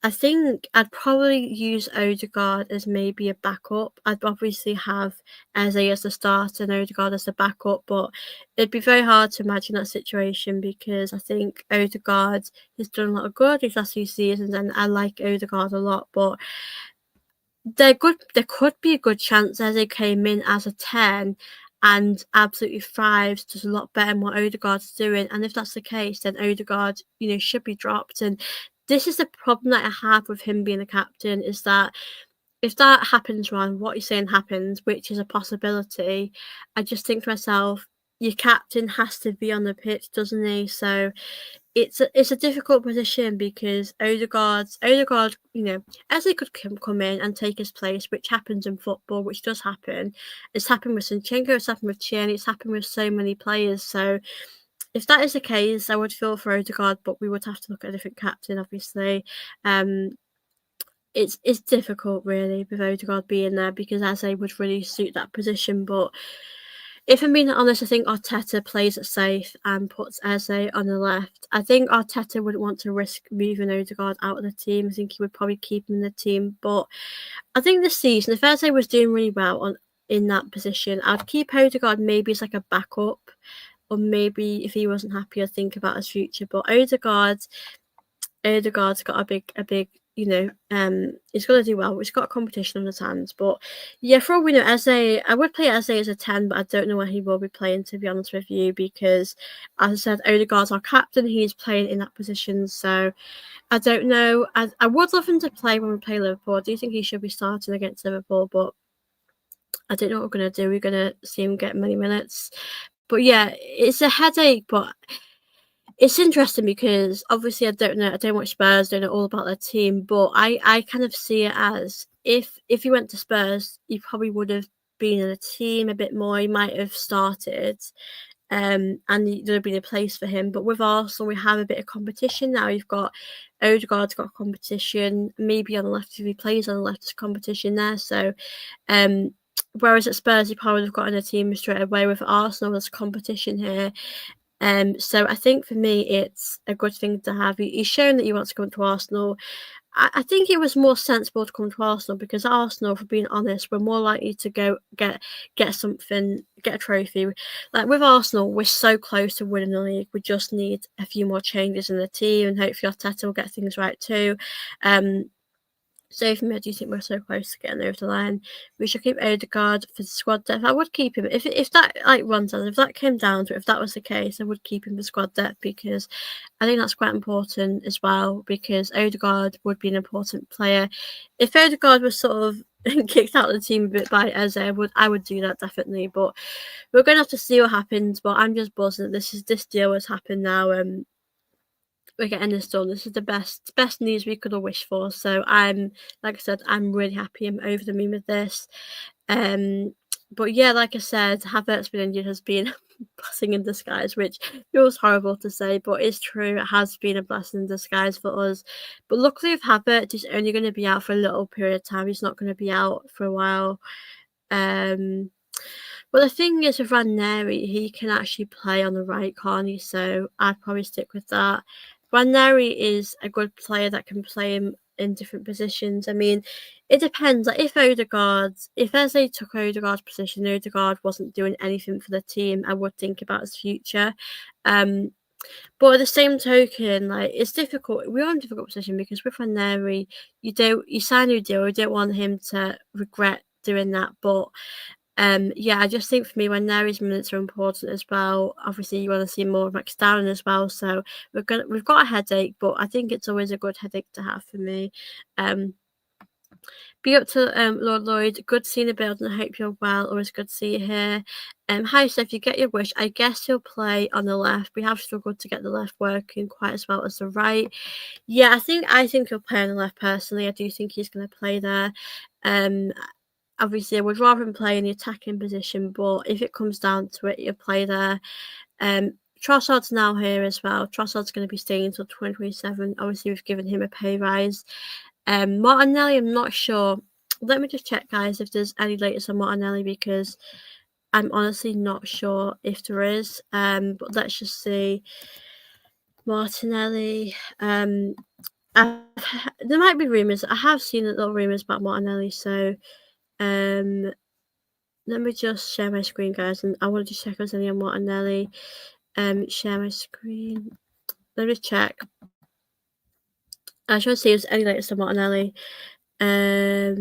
I think I'd probably use Odegaard as maybe a backup. I'd obviously have Eze as the starter and Odegaard as the backup, but it'd be very hard to imagine that situation because I think Odegaard has done a lot of good these last few seasons, and I like Odegaard a lot, but there could be a good chance Eze came in as a 10 and absolutely thrives, does a lot better than what Odegaard's doing. And if that's the case, then Odegaard, should be dropped. And this is the problem that I have with him being the captain, is that if that happens, Ron, what you're saying happens, which is a possibility, I just think to myself, your captain has to be on the pitch, doesn't he? So it's a difficult position because Odegaard, as he could come in and take his place, which happens in football, which does happen. It's happened with Zinchenko, it's happened with Tierney, it's happened with so many players. So if that is the case, I would feel for Odegaard, but we would have to look at a different captain, obviously. It's difficult, really, with Odegaard being there because Eze would really suit that position, but if I'm being honest, I think Arteta plays it safe and puts Eze on the left. I think Arteta wouldn't want to risk moving Odegaard out of the team. I think he would probably keep him in the team. But I think this season, if Eze was doing really well in that position, I'd keep Odegaard maybe as like a backup, or maybe if he wasn't happy, I'd think about his future. But Odegaard's got a big, he's got to do well. He's got a competition on his hands. But yeah, for all we know, Eze, I would play Eze as a 10, but I don't know where he will be playing, to be honest with you, because as I said, Odegaard's our captain. He's playing in that position. So I don't know. I would love him to play when we play Liverpool. I do think he should be starting against Liverpool, but I don't know what we're going to do. We're going to see him get many minutes. But yeah, it's a headache, but it's interesting because obviously I don't watch Spurs, don't know all about their team, but I kind of see it as if he went to Spurs, he probably would have been in a team a bit more. He might have started, and there'd have been a place for him. But with Arsenal, we have a bit of competition now. You've got Odegaard's got competition, maybe on the left if he plays on the left, there's competition there. So, whereas at Spurs, he probably would have gotten a team straight away. With Arsenal, there's competition here. So I think for me, it's a good thing to have. He's shown that he wants to come to Arsenal. I think it was more sensible to come to Arsenal because Arsenal, for being honest, we're more likely to go get something, get a trophy. Like with Arsenal, we're so close to winning the league. We just need a few more changes in the team, and hopefully Arteta will get things right too. So for me, I do think we're so close to getting over the line. We should keep Odegaard for the squad depth. I would keep him if that runs out. If that came down to it, if that was the case, I would keep him for squad depth because I think that's quite important as well. Because Odegaard would be an important player. If Odegaard was sort of kicked out of the team a bit by Eze, I would do that definitely. But we're going to have to see what happens. But I'm just buzzing that this deal has happened now. We're getting this done. This is the best news we could have wished for. So like I said, I'm really happy. I'm over the moon with this. But yeah, like I said, Havertz been injured has been a blessing in disguise, which feels horrible to say, but it's true. It has been a blessing in disguise for us. But luckily with Havertz, he's only going to be out for a little period of time. He's not going to be out for a while. But the thing is with Ranieri, he can actually play on the right, can't he? So I'd probably stick with that. Ranieri is a good player that can play him in different positions. I mean, it depends. Like if Eze took Odegaard's position, Odegaard wasn't doing anything for the team, I would think about his future. But at the same token, like it's difficult. We're in a difficult position because with Ranieri, you sign a deal. You don't want him to regret doing that, but. Yeah, I just think for me, when Neri's minutes are important as well. Obviously, you want to see more of Max Downing as well. So we've got a headache, but I think it's always a good headache to have for me. Be up to Lord Lloyd. Good seeing the building. I hope you're well. Always good to see you here. Hi, so if you get your wish, I guess he'll play on the left. We have struggled to get the left working quite as well as the right. Yeah, I think he'll play on the left personally. I do think he's going to play there. Obviously, I would rather him play in the attacking position, but if it comes down to it, he'll play there. Trossard's now here as well. Trossard's going to be staying until 2027. Obviously, we've given him a pay rise. Martinelli, I'm not sure. Let me just check, guys, if there's any latest on Martinelli because I'm honestly not sure if there is. But let's just see. Martinelli. There might be rumours. I have seen little rumours about Martinelli, so let me just share my screen, guys, and I want to just check if there's any on Martinelli. Share my screen. Let me just check. I just want to see if there's any latest on Martinelli. I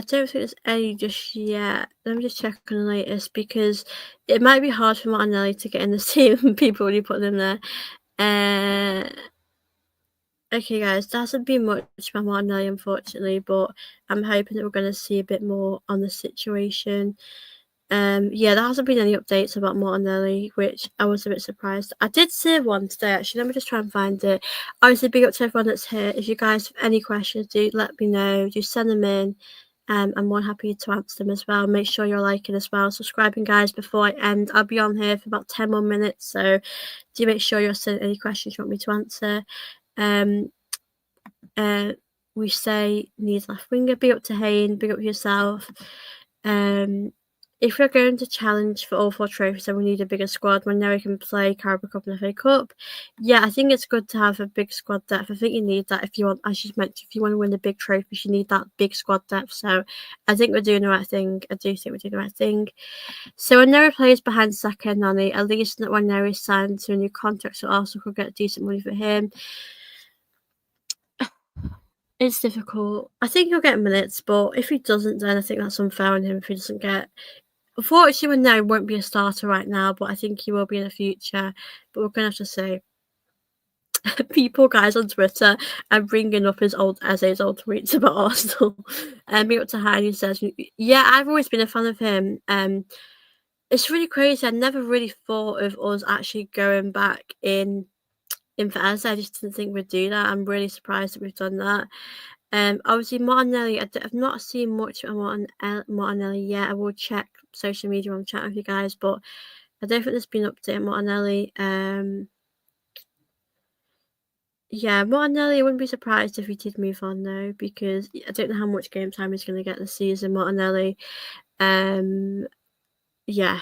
don't think there's any just yet. Let me just check on the latest because it might be hard for Martinelli to get in the team. People when you put them there. Okay, guys, there hasn't been much about Martinelli, unfortunately, but I'm hoping that we're going to see a bit more on the situation. Yeah, there hasn't been any updates about Martinelli, which I was a bit surprised. I did see one today, actually. Let me just try and find it. Obviously, big up to everyone that's here. If you guys have any questions, do let me know. Do send them in. I'm more happy to answer them as well. Make sure you're liking as well. Subscribing, guys, before I end. I'll be on here for about 10 more minutes, so do make sure you're sending any questions you want me to answer. We say needs left winger. Big up to Hayne. Big up yourself. If we're going to challenge for all 4 trophies, then we need a bigger squad. When now we can play Carabao Cup and FA Cup. Yeah, I think it's good to have a big squad depth. I think you need that if you want, as you mentioned, if you want to win the big trophies, you need that big squad depth. So I think we're doing the right thing. I do think we're doing the right thing. So when Neri plays behind Saka and Nani, at least when Neri signed to a new contract, so Arsenal could get decent money for him. It's difficult. I think he'll get minutes, but if he doesn't, then I think that's unfair on him if he doesn't get. Unfortunately, no, he won't be a starter right now, but I think he will be in the future. But we're going to have to see. people, guys, on Twitter and bringing up Eze's old tweets about Arsenal. Big up to Heidi, who says, yeah, I've always been a fan of him. It's really crazy. I never really thought of us actually going back in for Eze. I just didn't think we'd do that. I'm really surprised that we've done that. Obviously Martinelli, I've not seen much of Martinelli yet. I will check social media when I'm chatting with you guys, but I don't think there's been an update on Martinelli. Yeah, Martinelli, I wouldn't be surprised if he did move on though, because I don't know how much game time he's going to get this season, Martinelli. Yeah,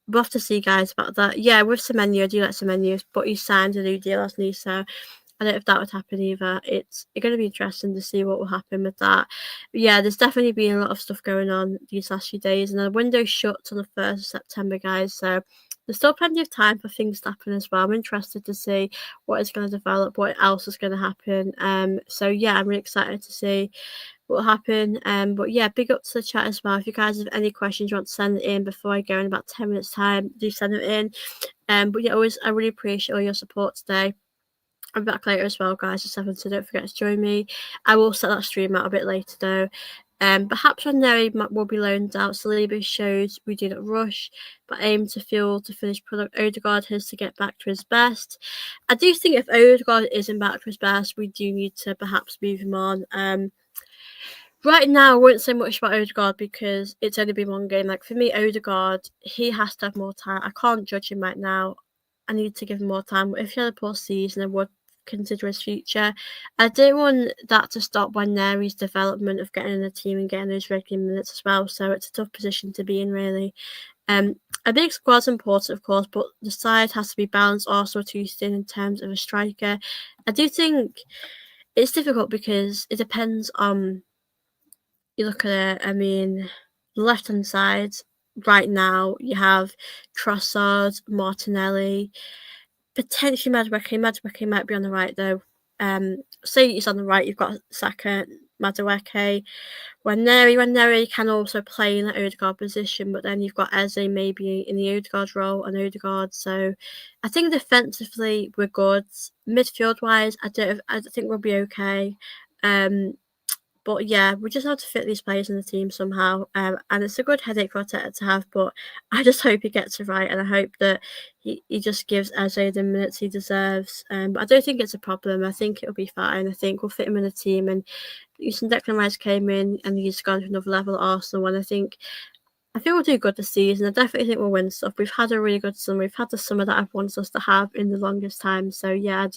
we'll have to see, guys, about that. Yeah, with Semenyo, I do like Semenyo, but he signed a new deal, hasn't he? So I don't know if that would happen either. It's going to be interesting to see what will happen with that. But yeah, there's definitely been a lot of stuff going on these last few days, and the window shuts on the 1st of September, guys. So there's still plenty of time for things to happen as well. I'm interested to see what is going to develop, what else is going to happen. So yeah, I'm really excited to see what will happen. But yeah, big up to the chat as well. If you guys have any questions you want to send it in before I go in about 10 minutes time, do send it in. But yeah, I really appreciate all your support today. I'm back later as well, guys, at 7, so don't forget to join me. I will set that stream out a bit later though. Perhaps when Neri will be loaned out, Saliba shows we do not rush, but aim to fuel to finished product. Odegaard has to get back to his best. I do think if Odegaard isn't back to his best, we do need to perhaps move him on. Right now, I won't say much about Odegaard because it's only been one game. Like for me, Odegaard, he has to have more time. I can't judge him right now. I need to give him more time. If he had a poor season, I would consider his future. I don't want that to stop when Neri's development of getting in the team and getting those regular minutes as well. So it's a tough position to be in, really. A big squad's important, of course, but the side has to be balanced also too thin in terms of a striker. I do think it's difficult because it depends on. You look at it, I mean, the left-hand side, right now, you have Trossard, Martinelli, potentially Madueke. Madueke might be on the right, though. Say he's on the right, you've got Saka, Madueke. Nwaneri can also play in the Odegaard position, but then you've got Eze maybe in the Odegaard role and Odegaard. So I think defensively we're good. Midfield-wise, I think we'll be okay. But yeah, we just have to fit these players in the team somehow. And it's a good headache for Arteta to have, but I just hope he gets it right, and I hope that he just gives Eze the minutes he deserves. But I don't think it's a problem. I think it'll be fine. I think we'll fit him in the team. And Declan Rice came in and he's gone to another level at Arsenal, and I think we'll do good this season. I definitely think we'll win stuff. We've had a really good summer. We've had the summer that I've wanted us to have in the longest time. So yeah,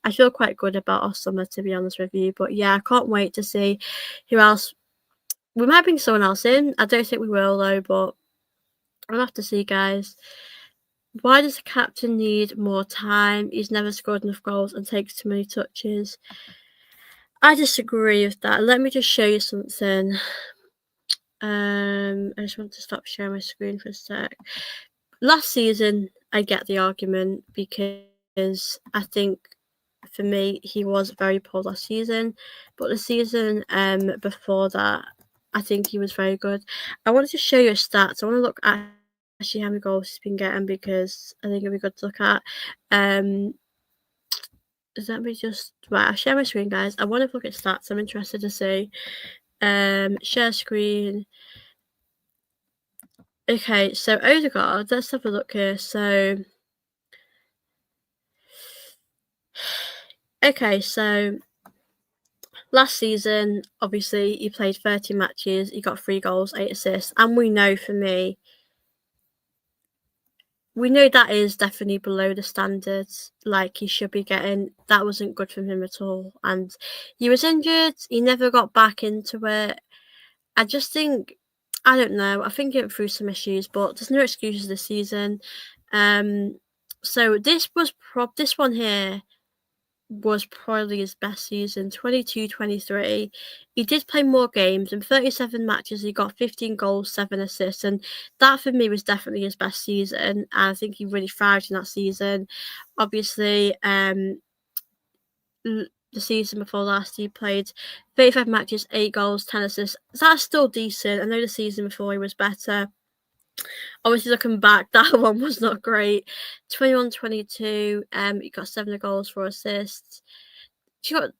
I feel quite good about our summer, to be honest with you. But yeah, I can't wait to see who else. We might bring someone else in. I don't think we will though, but we'll have to see, guys. Why does the captain need more time? He's never scored enough goals and takes too many touches. I disagree with that. Let me just show you something. I just want to stop sharing my screen for a sec. Last season, I get the argument because I think for me, he was very poor last season. But the season before that, I think he was very good. I wanted to show you his stats. I want to look at actually how many goals he's been getting because I think it'll be good to look at. Let me just I'll share my screen, guys. I want to look at stats. I'm interested to see. Share screen. Okay, so Odegaard, let's have a look here. So last season, obviously, he played 30 matches, he got 3 goals, 8 assists, and we know that is definitely below the standards like he should be getting. That wasn't good from him at all, and he was injured, he never got back into it. I just think, I don't know, I think he went through some issues, but there's no excuses this season. So this one here was probably his best season, 22-23. He did play more games. In 37 matches, he got 15 goals, 7 assists, and that for me was definitely his best season. And I think he really thrived in that season. Obviously, the season before last, he played 35 matches, 8 goals, 10 assists. That's still decent. I know the season before he was better. obviously looking back, that one was not great. 21-22, he got 7 goals, 4 assists. Do you know what?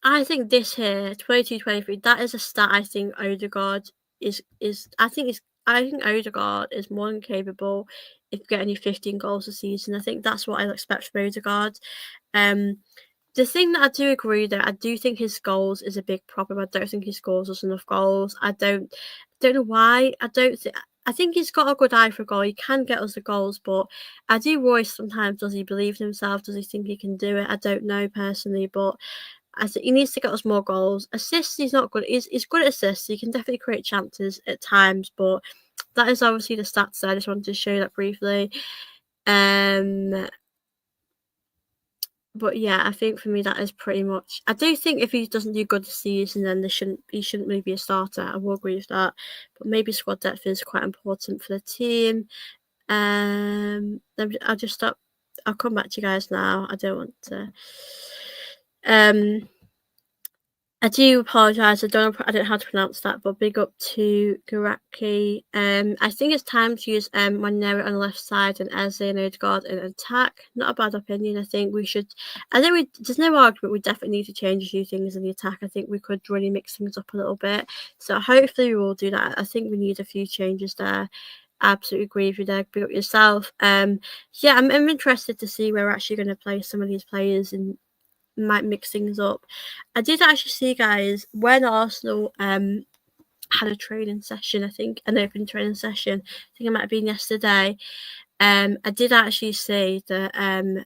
I think this here, 22-23, that is a stat I think Odegaard is I think Odegaard is more than capable of getting you 15 goals a season. I think that's what I'll expect from Odegaard. The thing that I do agree that I do think his goals is a big problem. I don't think he scores us enough goals. I don't know why. I think he's got a good eye for a goal. He can get us the goals, but I do worry sometimes. Does he believe in himself? Does he think he can do it? I don't know personally, but I think he needs to get us more goals. Assists, he's not good. He's good at assists. He can definitely create chances at times, but that is obviously the stats there. I just wanted to show that briefly. But yeah, I think for me that is pretty much. I do think if he doesn't do good this season, then he shouldn't really be a starter. I will agree with that. But maybe squad depth is quite important for the team. I'll just stop. I'll come back to you guys now. I don't want to. I do apologise. I don't know how to pronounce that, but big up to Garaki. I think it's time to use Manera on the left side and Eze and Odegaard in attack. Not a bad opinion. I think we should. There's no argument. We definitely need to change a few things in the attack. I think we could really mix things up a little bit. So hopefully we will do that. I think we need a few changes there. Absolutely agree with you there. Big up yourself. Yeah, I'm interested to see where we're actually going to play some of these players and might mix things up. I did actually see, guys, when Arsenal had a training session, I think an open training session, I think it might have been yesterday. I did actually see that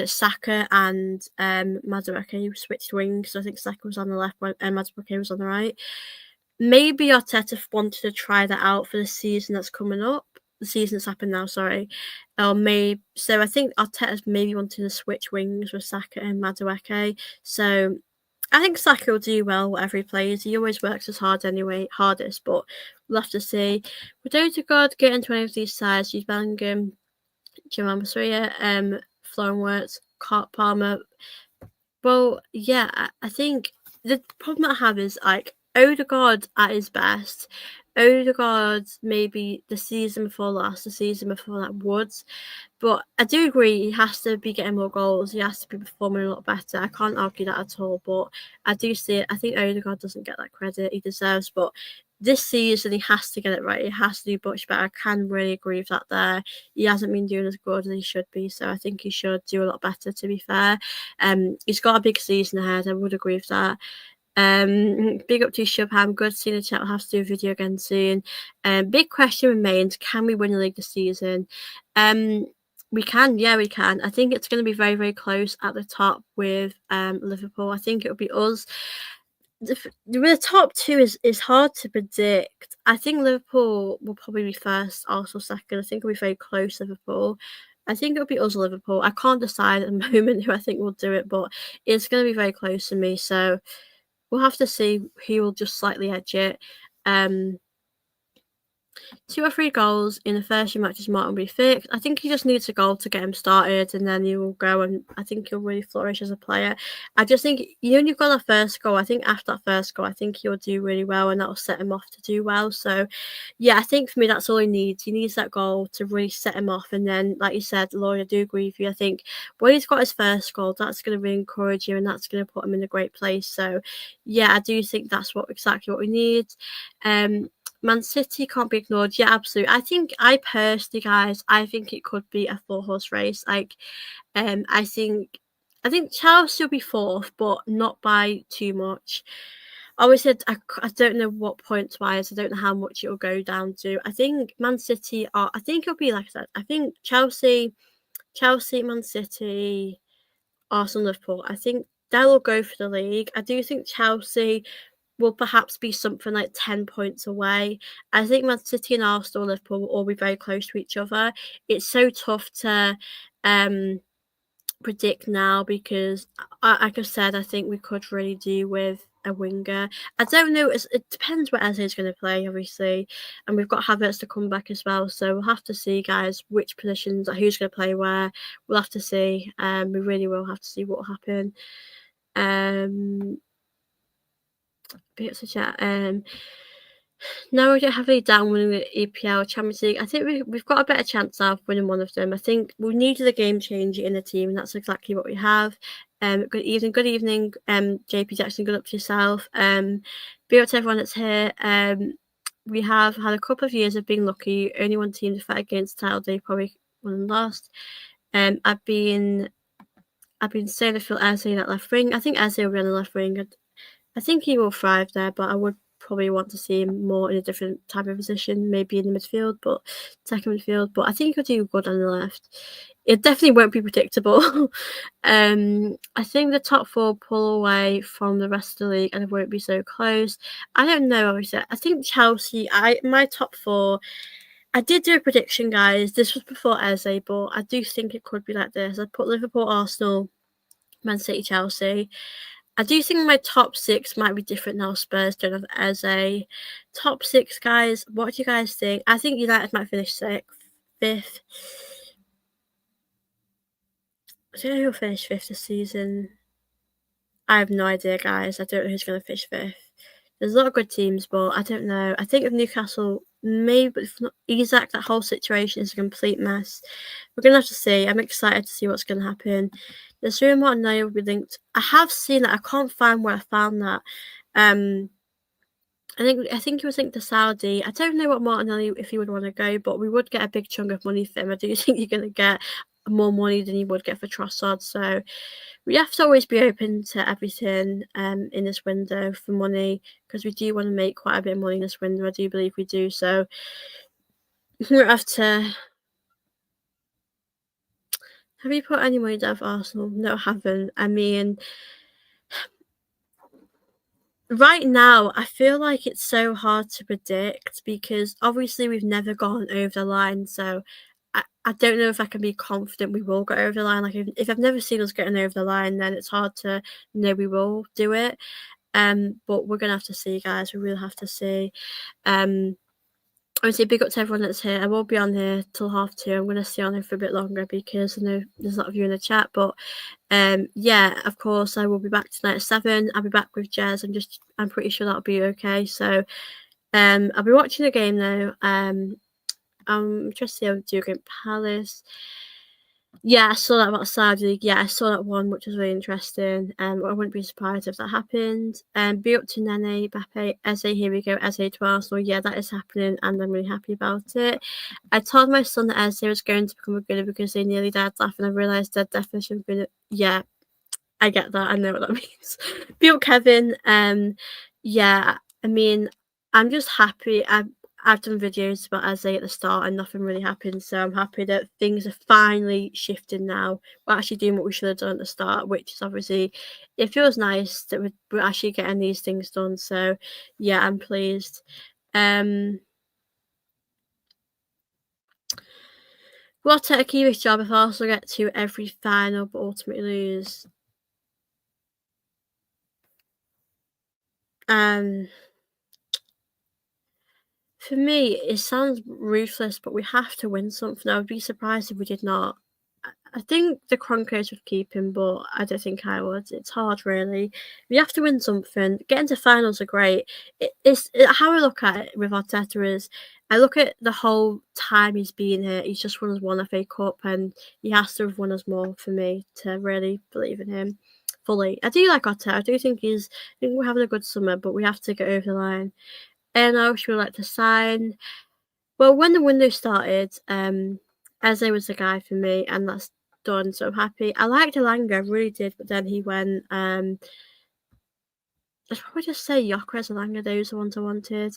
Saka and Madueke switched wings. So I think Saka was on the left and Madueke was on the right. Maybe Arteta wanted to try that out for the season that's coming up. The season that's happened now, sorry. So I think Arteta's maybe wanting to switch wings with Saka and Madueke. So I think Saka will do well whatever he plays. He always works as hardest, but we'll have to see. With Odegaard getting to any of these sides, Jude Bellingham, Jamal Musiala, Florian Wirtz, Palmer. Well, yeah, I think the problem I have is like Odegaard at his best. Odegaard maybe the season before last, the season before that Woods. But I do agree he has to be getting more goals. He has to be performing a lot better. I can't argue that at all. But I do see it. I think Odegaard doesn't get that credit he deserves. But this season he has to get it right. He has to do much better. I can really agree with that there. He hasn't been doing as good as he should be. So I think he should do a lot better, to be fair. He's got a big season ahead. I would agree with that. Big up to Shubham. Good seeing the chat. We'll have to do a video again soon. Big question remains: can we win the league this season? We can, yeah, we can. I think it's going to be very, very close at the top with Liverpool. I think it'll be us. The top two is hard to predict. I think Liverpool will probably be first, Arsenal second. I think it'll be very close, Liverpool. I think it'll be us, Liverpool. I can't decide at the moment who I think will do it, but it's going to be very close to me. So we'll have to see who will just slightly edge it. 2 or 3 goals in the first few matches might be fixed. I think he just needs a goal to get him started, and then he will go, and I think he'll really flourish as a player. I just think, when you've got that first goal, I think after that first goal, I think he'll do really well, and that will set him off to do well. So, yeah, I think for me, that's all he needs. He needs that goal to really set him off, and then, like you said, Laurie, I do agree with you. I think when he's got his first goal, that's going to really encourage him, and that's going to put him in a great place. So, yeah, I do think that's exactly what we need. Man City can't be ignored. Yeah, absolutely. I personally, guys, I think it could be a 4-horse race. Like, I think Chelsea will be 4th, but not by too much. Obviously, I don't know what points wise. I don't know how much it will go down to. I think Man City are. I think it'll be like I said. I think Chelsea, Man City, Arsenal, Liverpool. I think they'll go for the league. I do think Chelsea will perhaps be something like 10 points away. I think Man City and Arsenal, Liverpool will all be very close to each other. It's so tough to predict now because, like I said, I think we could really do with a winger. I don't know. It depends where Eze is going to play, obviously, and we've got Havertz to come back as well. So we'll have to see, guys, which positions, who's going to play where. We'll have to see. We really will have to see what will happen. Bits of chat. No, I don't have any down winning the EPL Champions League. I think we've got a better chance of winning one of them. I think we needed a game changer in the team, and that's exactly what we have. Good evening, JP Jackson. Good up to yourself. Be up to everyone that's here. We have had a couple of years of being lucky. Only one team to fight against title. They probably won and lost. I've been saying I feel Eze that left wing. I think Eze will be on the left wing. I think he will thrive there, but I would probably want to see him more in a different type of position, maybe in the midfield, but second midfield. But I think he could do good on the left. It definitely won't be predictable. I think the top four pull away from the rest of the league, and it won't be so close. I don't know. Obviously, I think Chelsea. My top four. I did do a prediction, guys. This was before Eze, but I do think it could be like this. I put Liverpool, Arsenal, Man City, Chelsea. I do think my top six might be different now. Spurs don't have Eze. Top six, guys. What do you guys think? I think United might finish fifth. I don't know who'll finish fifth this season. I have no idea, guys. I don't know who's going to finish fifth. There's a lot of good teams, but I don't know. I think of Newcastle, maybe, but if not Isak, that whole situation is a complete mess. We're going to have to see. I'm excited to see what's going to happen. There's room Martinelli will be linked. I have seen that. I can't find where I found that. I think he was linked to Saudi. I don't know what Martinelli, if he would want to go, but we would get a big chunk of money for him. I do think you're going to get more money than you would get for Trossard. So we have to always be open to everything in this window for money, because we do want to make quite a bit of money in this window. I do believe we do. So we have to. Have you put any money down for Arsenal? No, I haven't. I mean, right now, I feel like it's so hard to predict because obviously we've never gone over the line. So I don't know if I can be confident we will go over the line. Like if I've never seen us getting over the line, then it's hard to know we will do it. But we're gonna have to see, guys. We really have to see. Obviously, big up to everyone that's here. I will be on here till 2:30. I'm gonna stay on here for a bit longer because I know there's a lot of you in the chat. But yeah, of course, I will be back tonight at 7. I'll be back with Jez. I'm pretty sure that'll be okay. So I'll be watching the game now. I'm interested to see how we do against Palace. Yeah, I saw that about Saudi League. Yeah, I saw that one, which was really interesting. I wouldn't be surprised if that happened. Be up to Nene, Bappe, Eze, here we go, Eze to Arsenal. Yeah, that is happening, and I'm really happy about it. I told my son that Eze was going to become a good because they nearly died laughing. I realised their definition of good. Yeah, I get that. I know what that means. Be up, Kevin. Yeah, I mean, I'm just happy. I've done videos about Eze at the start and nothing really happened, so I'm happy that things are finally shifting now. We're actually doing what we should have done at the start, which is obviously, it feels nice that we're actually getting these things done. So yeah, I'm pleased. What a Kiwi's job if Arsenal get to every final but ultimately lose. For me, it sounds ruthless, but we have to win something. I would be surprised if we did not. I think the Cronkos would keep him, but I don't think I would. It's hard, really. We have to win something. Getting to finals are great. How I look at it with Arteta is, I look at the whole time he's been here. He's just won us one FA Cup, and he has to have won us more for me to really believe in him fully. I do like Arteta. I do think we're having a good summer, but we have to get over the line. And I would like to sign. Well, when the window started, Eze was the guy for me, and that's done. So I'm happy. I liked Elanga, I really did, but then he went. I'd probably just say Gyökeres, Elanga. Those are the ones I wanted.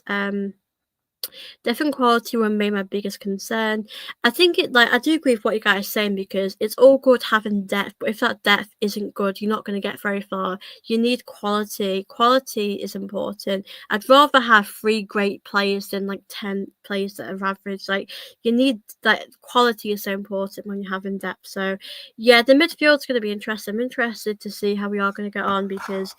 Different quality one made my biggest concern. I think I do agree with what you guys are saying, because it's all good having depth, but if that depth isn't good, you're not going to get very far. You need quality. Quality is important. I'd rather have 3 great players than 10 players that are average. You need quality is so important when you're having depth. So yeah, the midfield's going to be interesting. I'm interested to see how we are going to get on, because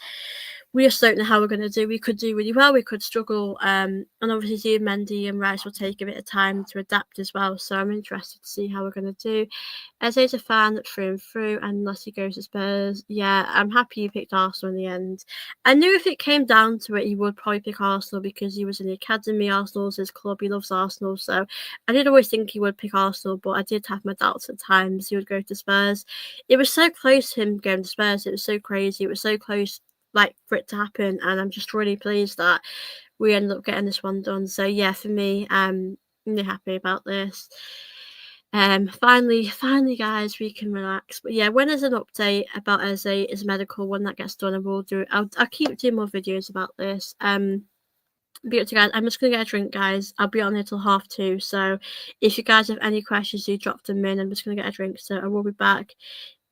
we just don't know how we're going to do. We could do really well, we could struggle, and obviously Mendy and Rice will take a bit of time to adapt as well. So I'm interested to see how we're going to do. Eze's a fan through and through, and unless he goes to Spurs, yeah, I'm happy he picked Arsenal in the end. I knew if it came down to it, he would probably pick Arsenal because he was in the academy. Arsenal's his club. He loves Arsenal, so I did always think he would pick Arsenal, but I did have my doubts at times he would go to Spurs. It was so close to him going to Spurs. It was so crazy. It was so close, like, for it to happen, and I'm just really pleased that we ended up getting this one done. So yeah, for me, I'm really happy about this. Finally, guys, we can relax. But yeah, when there's an update about Eze, his medical, when that gets done, I will do it. I'll keep doing more videos about this. Be up to guys. I'm just gonna get a drink, guys. I'll be on here till 2:30. So if you guys have any questions, do drop them in. I'm just gonna get a drink. So I will be back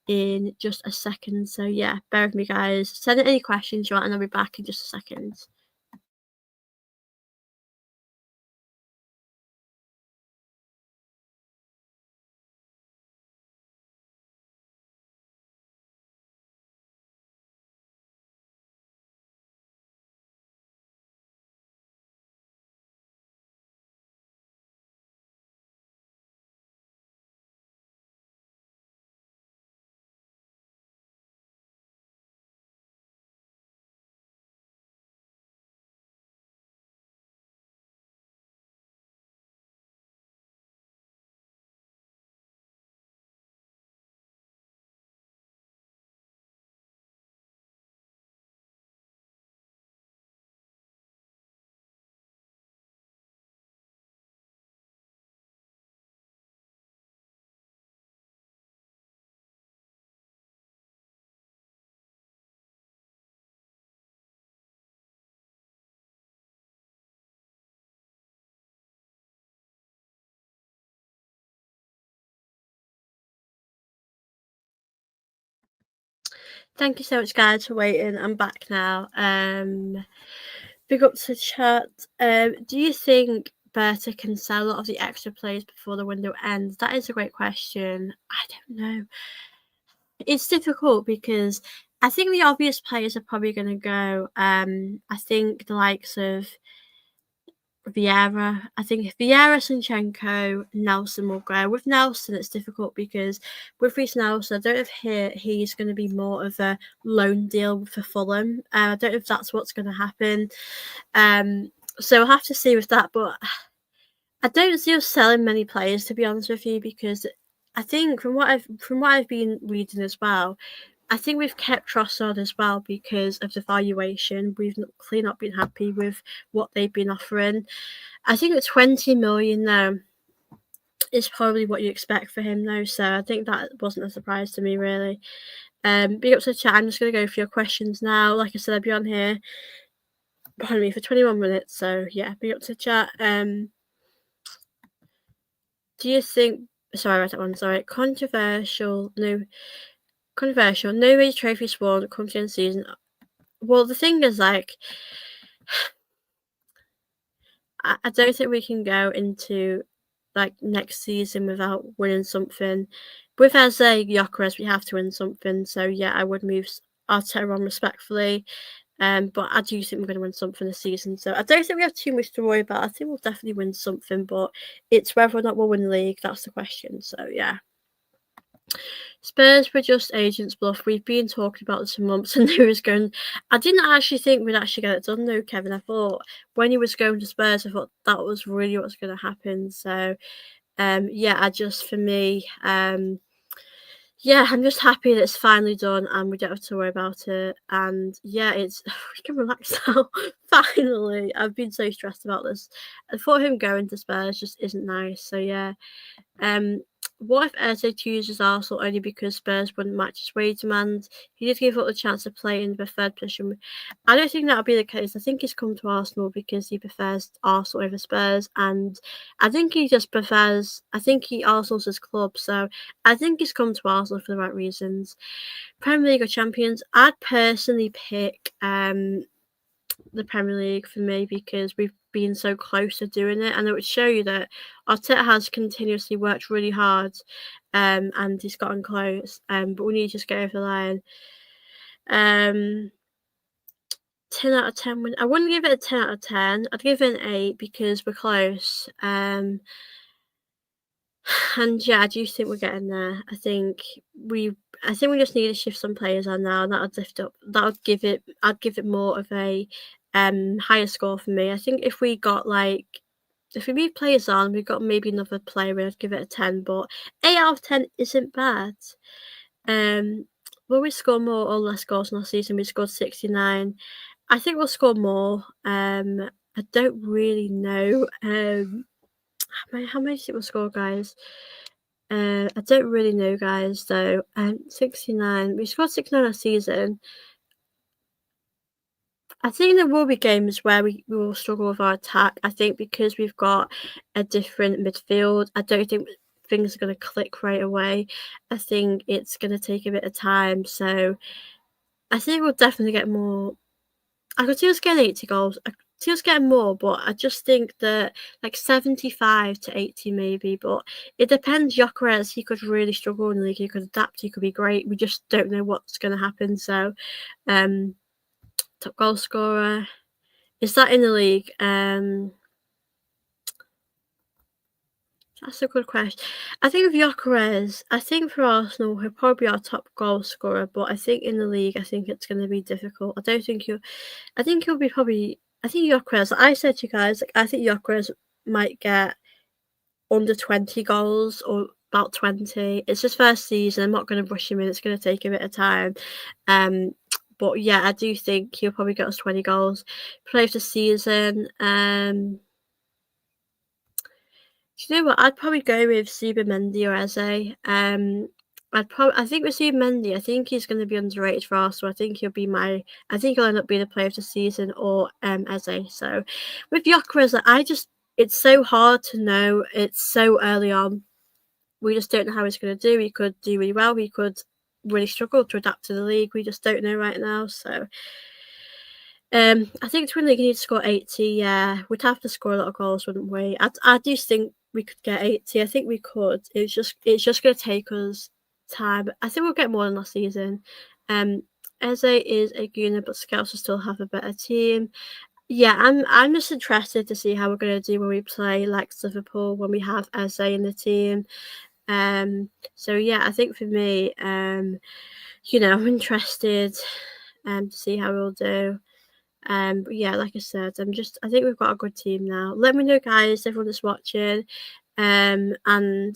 in just a second. So yeah, bear with me, guys. Send in any questions you want, and I'll be back in just a second. Thank you so much, guys, for waiting. I'm back now. Big up to the chat. Do you think Berta can sell a lot of the extra players before the window ends? That is a great question. I don't know. It's difficult because I think the obvious players are probably going to go. I think the likes of Vieira. I think if Vieira, Zinchenko, Nelson will go. With Nelson, it's difficult because with Reece Nelson, I don't know if he's going to be more of a loan deal for Fulham. I don't know if that's what's going to happen. So we'll have to see with that. But I don't see us selling many players, to be honest with you, because I think from what I've been reading as well, I think we've kept Trossard as well because of the valuation. We've clearly not been happy with what they've been offering. I think at 20 million though is probably what you expect for him though. So I think that wasn't a surprise to me really. Big up to the chat. I'm just gonna go for your questions now. Like I said, I'll be on here behind me for 21 minutes. So yeah, big up to the chat. Do you think? Sorry, I read that one. Sorry, controversial. No, controversial. No way trophies won come to the end of the season. Well, the thing is, like, I don't think we can go into like next season without winning something. With Eze Gyökeres, we have to win something. So yeah, I would move Arteta on respectfully. But I do think we're going to win something this season. So I don't think we have too much to worry about. I think we'll definitely win something, but it's whether or not we'll win the league. That's the question. So yeah. Spurs were just agents bluff. We've been talking about this for months, and he was going. I didn't actually think we'd actually get it done, though, Kevin. I thought when he was going to Spurs, I thought that was really what was going to happen. So, yeah, for me, yeah, I'm just happy that it's finally done, and we don't have to worry about it. And yeah, we can relax now. Finally, I've been so stressed about this. I thought him going to Spurs just isn't nice. So yeah. What if Eze chooses Arsenal only because Spurs wouldn't match his wage demands? He did give up the chance to play in the third position. I don't think that'll be the case. I think he's come to Arsenal because he prefers Arsenal over Spurs, and I think he just prefers. I think Arsenal's his club, so I think he's come to Arsenal for the right reasons. Premier League or Champions? I'd personally pick the Premier League for me because we've been so close to doing it, and it would show you that Arteta has continuously worked really hard, and he's gotten close. But we need to just get over the line. 10 out of 10 win. I wouldn't give it a 10 out of 10. I'd give it an 8 because we're close. And yeah, I do think we're getting there. I think we just need to shift some players on now, and that would lift up. That would give it. I'd give it more of a higher score for me. I think if we got like, if we move players on, we got maybe another player, I'd give it a 10. But 8 out of 10 isn't bad. Will we score more or less goals in last season? We scored 69. I think we'll score more. I don't really know. How many did we score, guys? I don't really know, guys. Though 69. We scored 69 last season. I think there will be games where we will struggle with our attack. I think because we've got a different midfield, I don't think things are going to click right away. I think it's going to take a bit of time. So I think we'll definitely get more. I could see us getting 80 goals. I could see us getting more, but I just think that like 75 to 80 maybe. But it depends. Gyökeres, he could really struggle in the league. He could adapt. He could be great. We just don't know what's going to happen. So, top goal scorer. Is that in the league? That's a good question. I think with Gyökeres, I think for Arsenal, he'll probably be our top goal scorer, but I think in the league, I think it's going to be difficult. I think he'll be probably. I think Gyökeres. Like I said to you guys, like I think Gyökeres might get under 20 goals or about 20. It's his first season. I'm not going to rush him in. It's going to take a bit of time. But yeah, I do think he'll probably get us 20 goals. Play of the season. Do you know what? I'd probably go with Zubimendi or Eze. I think with Zubimendi, I think he's going to be underrated for Arsenal. I think he'll end up being the player of the season or Eze. So with Gyökeres, it's so hard to know. It's so early on. We just don't know how he's going to do. He could do really well. He could really struggle to adapt to the league. We just don't know right now. So I think to win the league, you need to score 80. Yeah, we'd have to score a lot of goals, wouldn't we? I do think we could get 80. I think we could. It's just going to take us time. I think we'll get more than last season. Eze is a Gooner, but Scouts will still have a better team. Yeah, I'm just interested to see how we're going to do when we play like Liverpool, when we have Eze in the team. So yeah, I think for me, I'm interested to see how we'll do. But yeah, like I said, I think we've got a good team now. Let me know, guys, everyone that's watching. And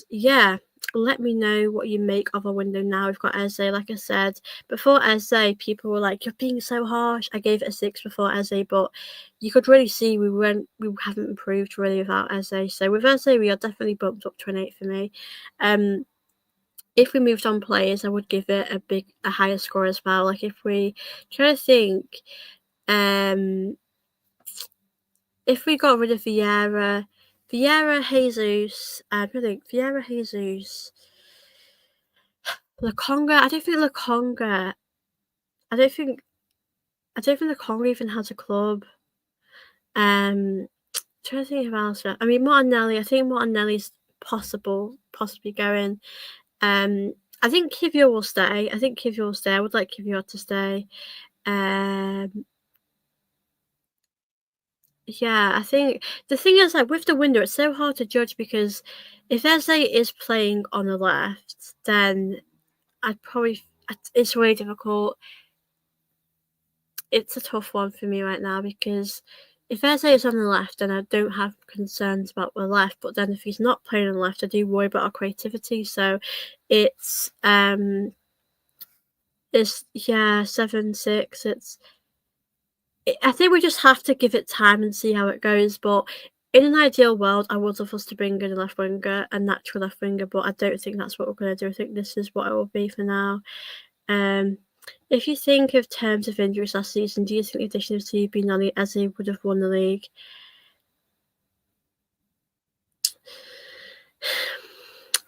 yeah, let me know what you make of our window now. We've got Eze, like I said. Before Eze, people were like, you're being so harsh. I gave it a 6 before Eze, but you could really see we haven't improved really without Eze. So with Eze, we are definitely bumped up to an 8 for me. If we moved on players, I would give it a higher score as well. Like if we try to think, if we got rid of Vieira, Jesus, Lokonga. I don't think Lokonga even has a club. Trying to think of else. I mean, Martinelli. I think Martinelli's possibly going. I think Kivior will stay. I would like Kivior to stay. Yeah, I think the thing is, like with the window, it's so hard to judge because if Eze is playing on the left, then it's really difficult. It's a tough one for me right now because if Eze is on the left, then I don't have concerns about the left. But then if he's not playing on the left, I do worry about our creativity. So it's 7-6. I think we just have to give it time and see how it goes. But in an ideal world, I would love us to bring in a left winger, a natural left winger. But I don't think that's what we're going to do. I think this is what it will be for now. If you think of terms of injuries last season, do you think the addition of Zubimendi as he would have won the league?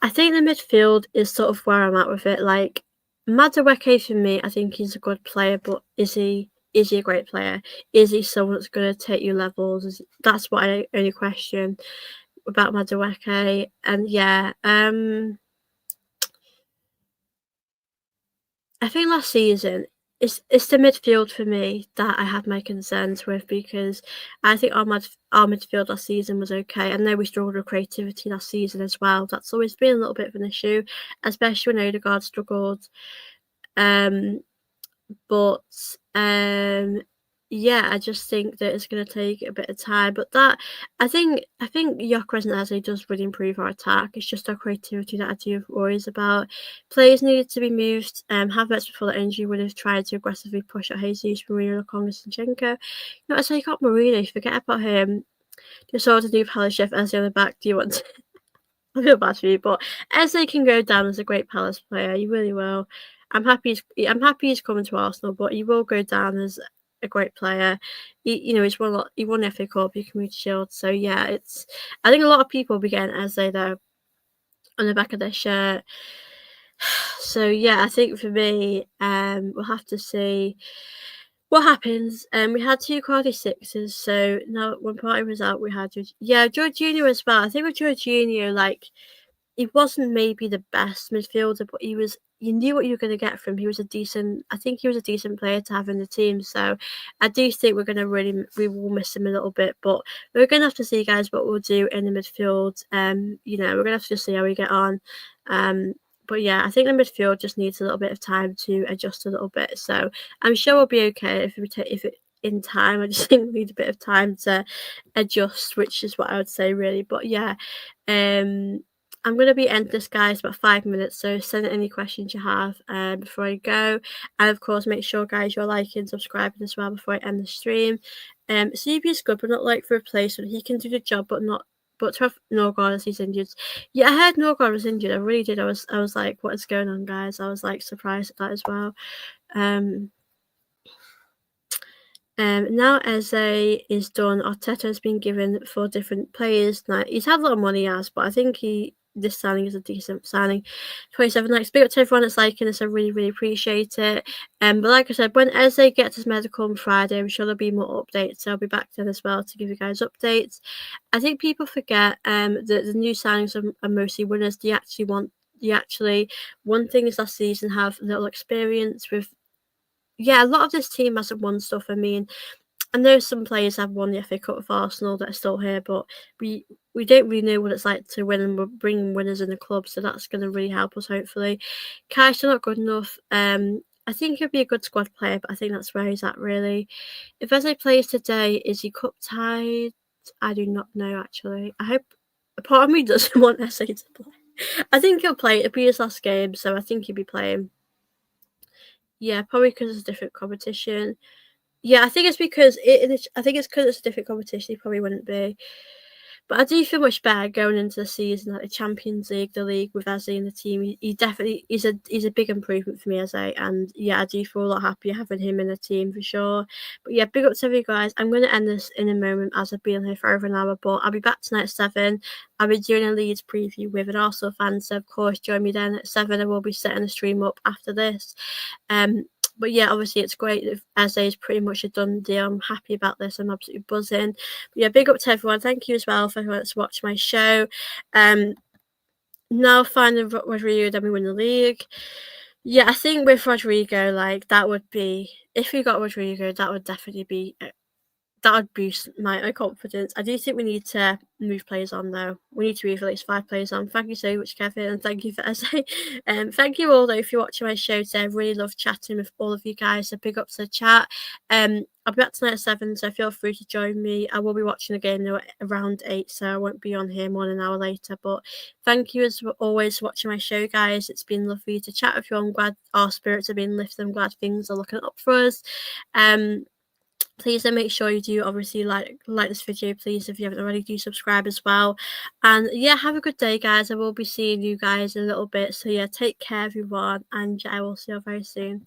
I think the midfield is sort of where I'm at with it. Like Madueke for me, I think he's a good player, but is he a great player? Is he someone that's going to take you levels? That's what I only question about Madueke. And yeah, I think last season it's the midfield for me that I have my concerns with, because I think our midfield last season was okay. I know we struggled with creativity last season as well. That's always been a little bit of an issue, especially when Odegaard struggled. But yeah, I just think that it's going to take a bit of time. But that I think Gyökeres and Eze does really improve our attack. It's just our creativity that I do have worries about. Players needed to be moved. Havertz before the injury would have tried to aggressively push at Jesus, Mourinho, Lokonga, Zinchenko. You know, so you got Mourinho. Forget about him. Just sort of new Palace chef Eze on the back. Do you want to? I feel bad for you, but Eze can go down as a great Palace player. He really will. I'm happy he's coming to Arsenal, but he will go down as a great player. He won the FA Cup, he Community Shield. So yeah, I think a lot of people will be getting Eze though on the back of their shirt. So yeah, I think for me, we'll have to see what happens. We had 2 quality sixes, so now when Partey was out, we had Jorginho as well. I think with Jorginho, like, he wasn't maybe the best midfielder, but you knew what you were going to get from him. He was a decent player to have in the team. So I do think we will miss him a little bit, but we're going to have to see, guys, what we'll do in the midfield. We're going to have to just see how we get on. But yeah, I think the midfield just needs a little bit of time to adjust a little bit. So I'm sure we'll be okay if it in time. I just think we need a bit of time to adjust, which is what I would say, really. But yeah, I'm going to be ending this, guys, about 5 minutes, so send any questions you have before I go. And of course, make sure, guys, you're liking, subscribing as well before I end the stream. CB is good, but not like for replacement. He can do the job, but to have Odegaard as he's injured. Yeah, I heard Odegaard was injured. I really did. I was like, what is going on, guys? I was like surprised at that as well. Now Eze is done, Arteta has been given 4 different players. Now, he's had a lot of money, but I think this signing is a decent signing. 27 likes. Big up to everyone that's liking this. I really, really appreciate it. But like I said, when Eze gets his medical on Friday, I'm sure there'll be more updates. So I'll be back then as well to give you guys updates. I think people forget that the new signings are mostly winners. One thing is last season have little experience with. Yeah, a lot of this team hasn't won stuff. I mean, I know some players have won the FA Cup with Arsenal that are still here, but we don't really know what it's like to win, and we're bringing winners in the club, so that's going to really help us, hopefully. Kai's still not good enough. I think he'll be a good squad player, but I think that's where he's at, really. If Eze plays today, is he cup tied? I do not know, actually. I hope. A part of me doesn't want Eze to play. I think he'll play. It'll be his last game, so I think he'll be playing. Yeah, probably because it's a different competition. Yeah, I think it's because it's a different competition. He probably wouldn't be. But I do feel much better going into the season, like the Champions League, the league with Eze in the team. He definitely he's a big improvement for me, Eze, and yeah, I do feel a lot happier having him in the team for sure. But yeah, big up to you guys. I'm going to end this in a moment as I've been here for over an hour, but I'll be back tonight at 7. I'll be doing a Leeds preview with an Arsenal fan, so of course join me then at 7. I will be setting the stream up after this. But yeah, obviously it's great that Eze is pretty much a done deal. I'm happy about this. I'm absolutely buzzing. But yeah, big up to everyone. Thank you as well for everyone that's watched my show. Now finding Rodrigo, then we win the league. Yeah, I think with Rodrigo, like, that would be, if we got Rodrigo, that would definitely be that would boost my confidence. I do think we need to move players on, though. We need to move at least 5 players on. Thank you so much, Kevin, and thank you for Eze. Thank you all, though, if you're watching my show today. I really love chatting with all of you guys, so big up to the chat. I'll be back tonight at 7, so feel free to join me. I will be watching the game, though, around 8, so I won't be on here more than an hour later. But thank you, as always, for watching my show, guys. It's been lovely to chat with you. I'm glad our spirits have been lifted. I'm glad things are looking up for us. Please do make sure you do obviously like this video, please, if you haven't already, do subscribe as well. And yeah, have a good day, guys. I will be seeing you guys in a little bit, so yeah, take care everyone, and I will see you very soon.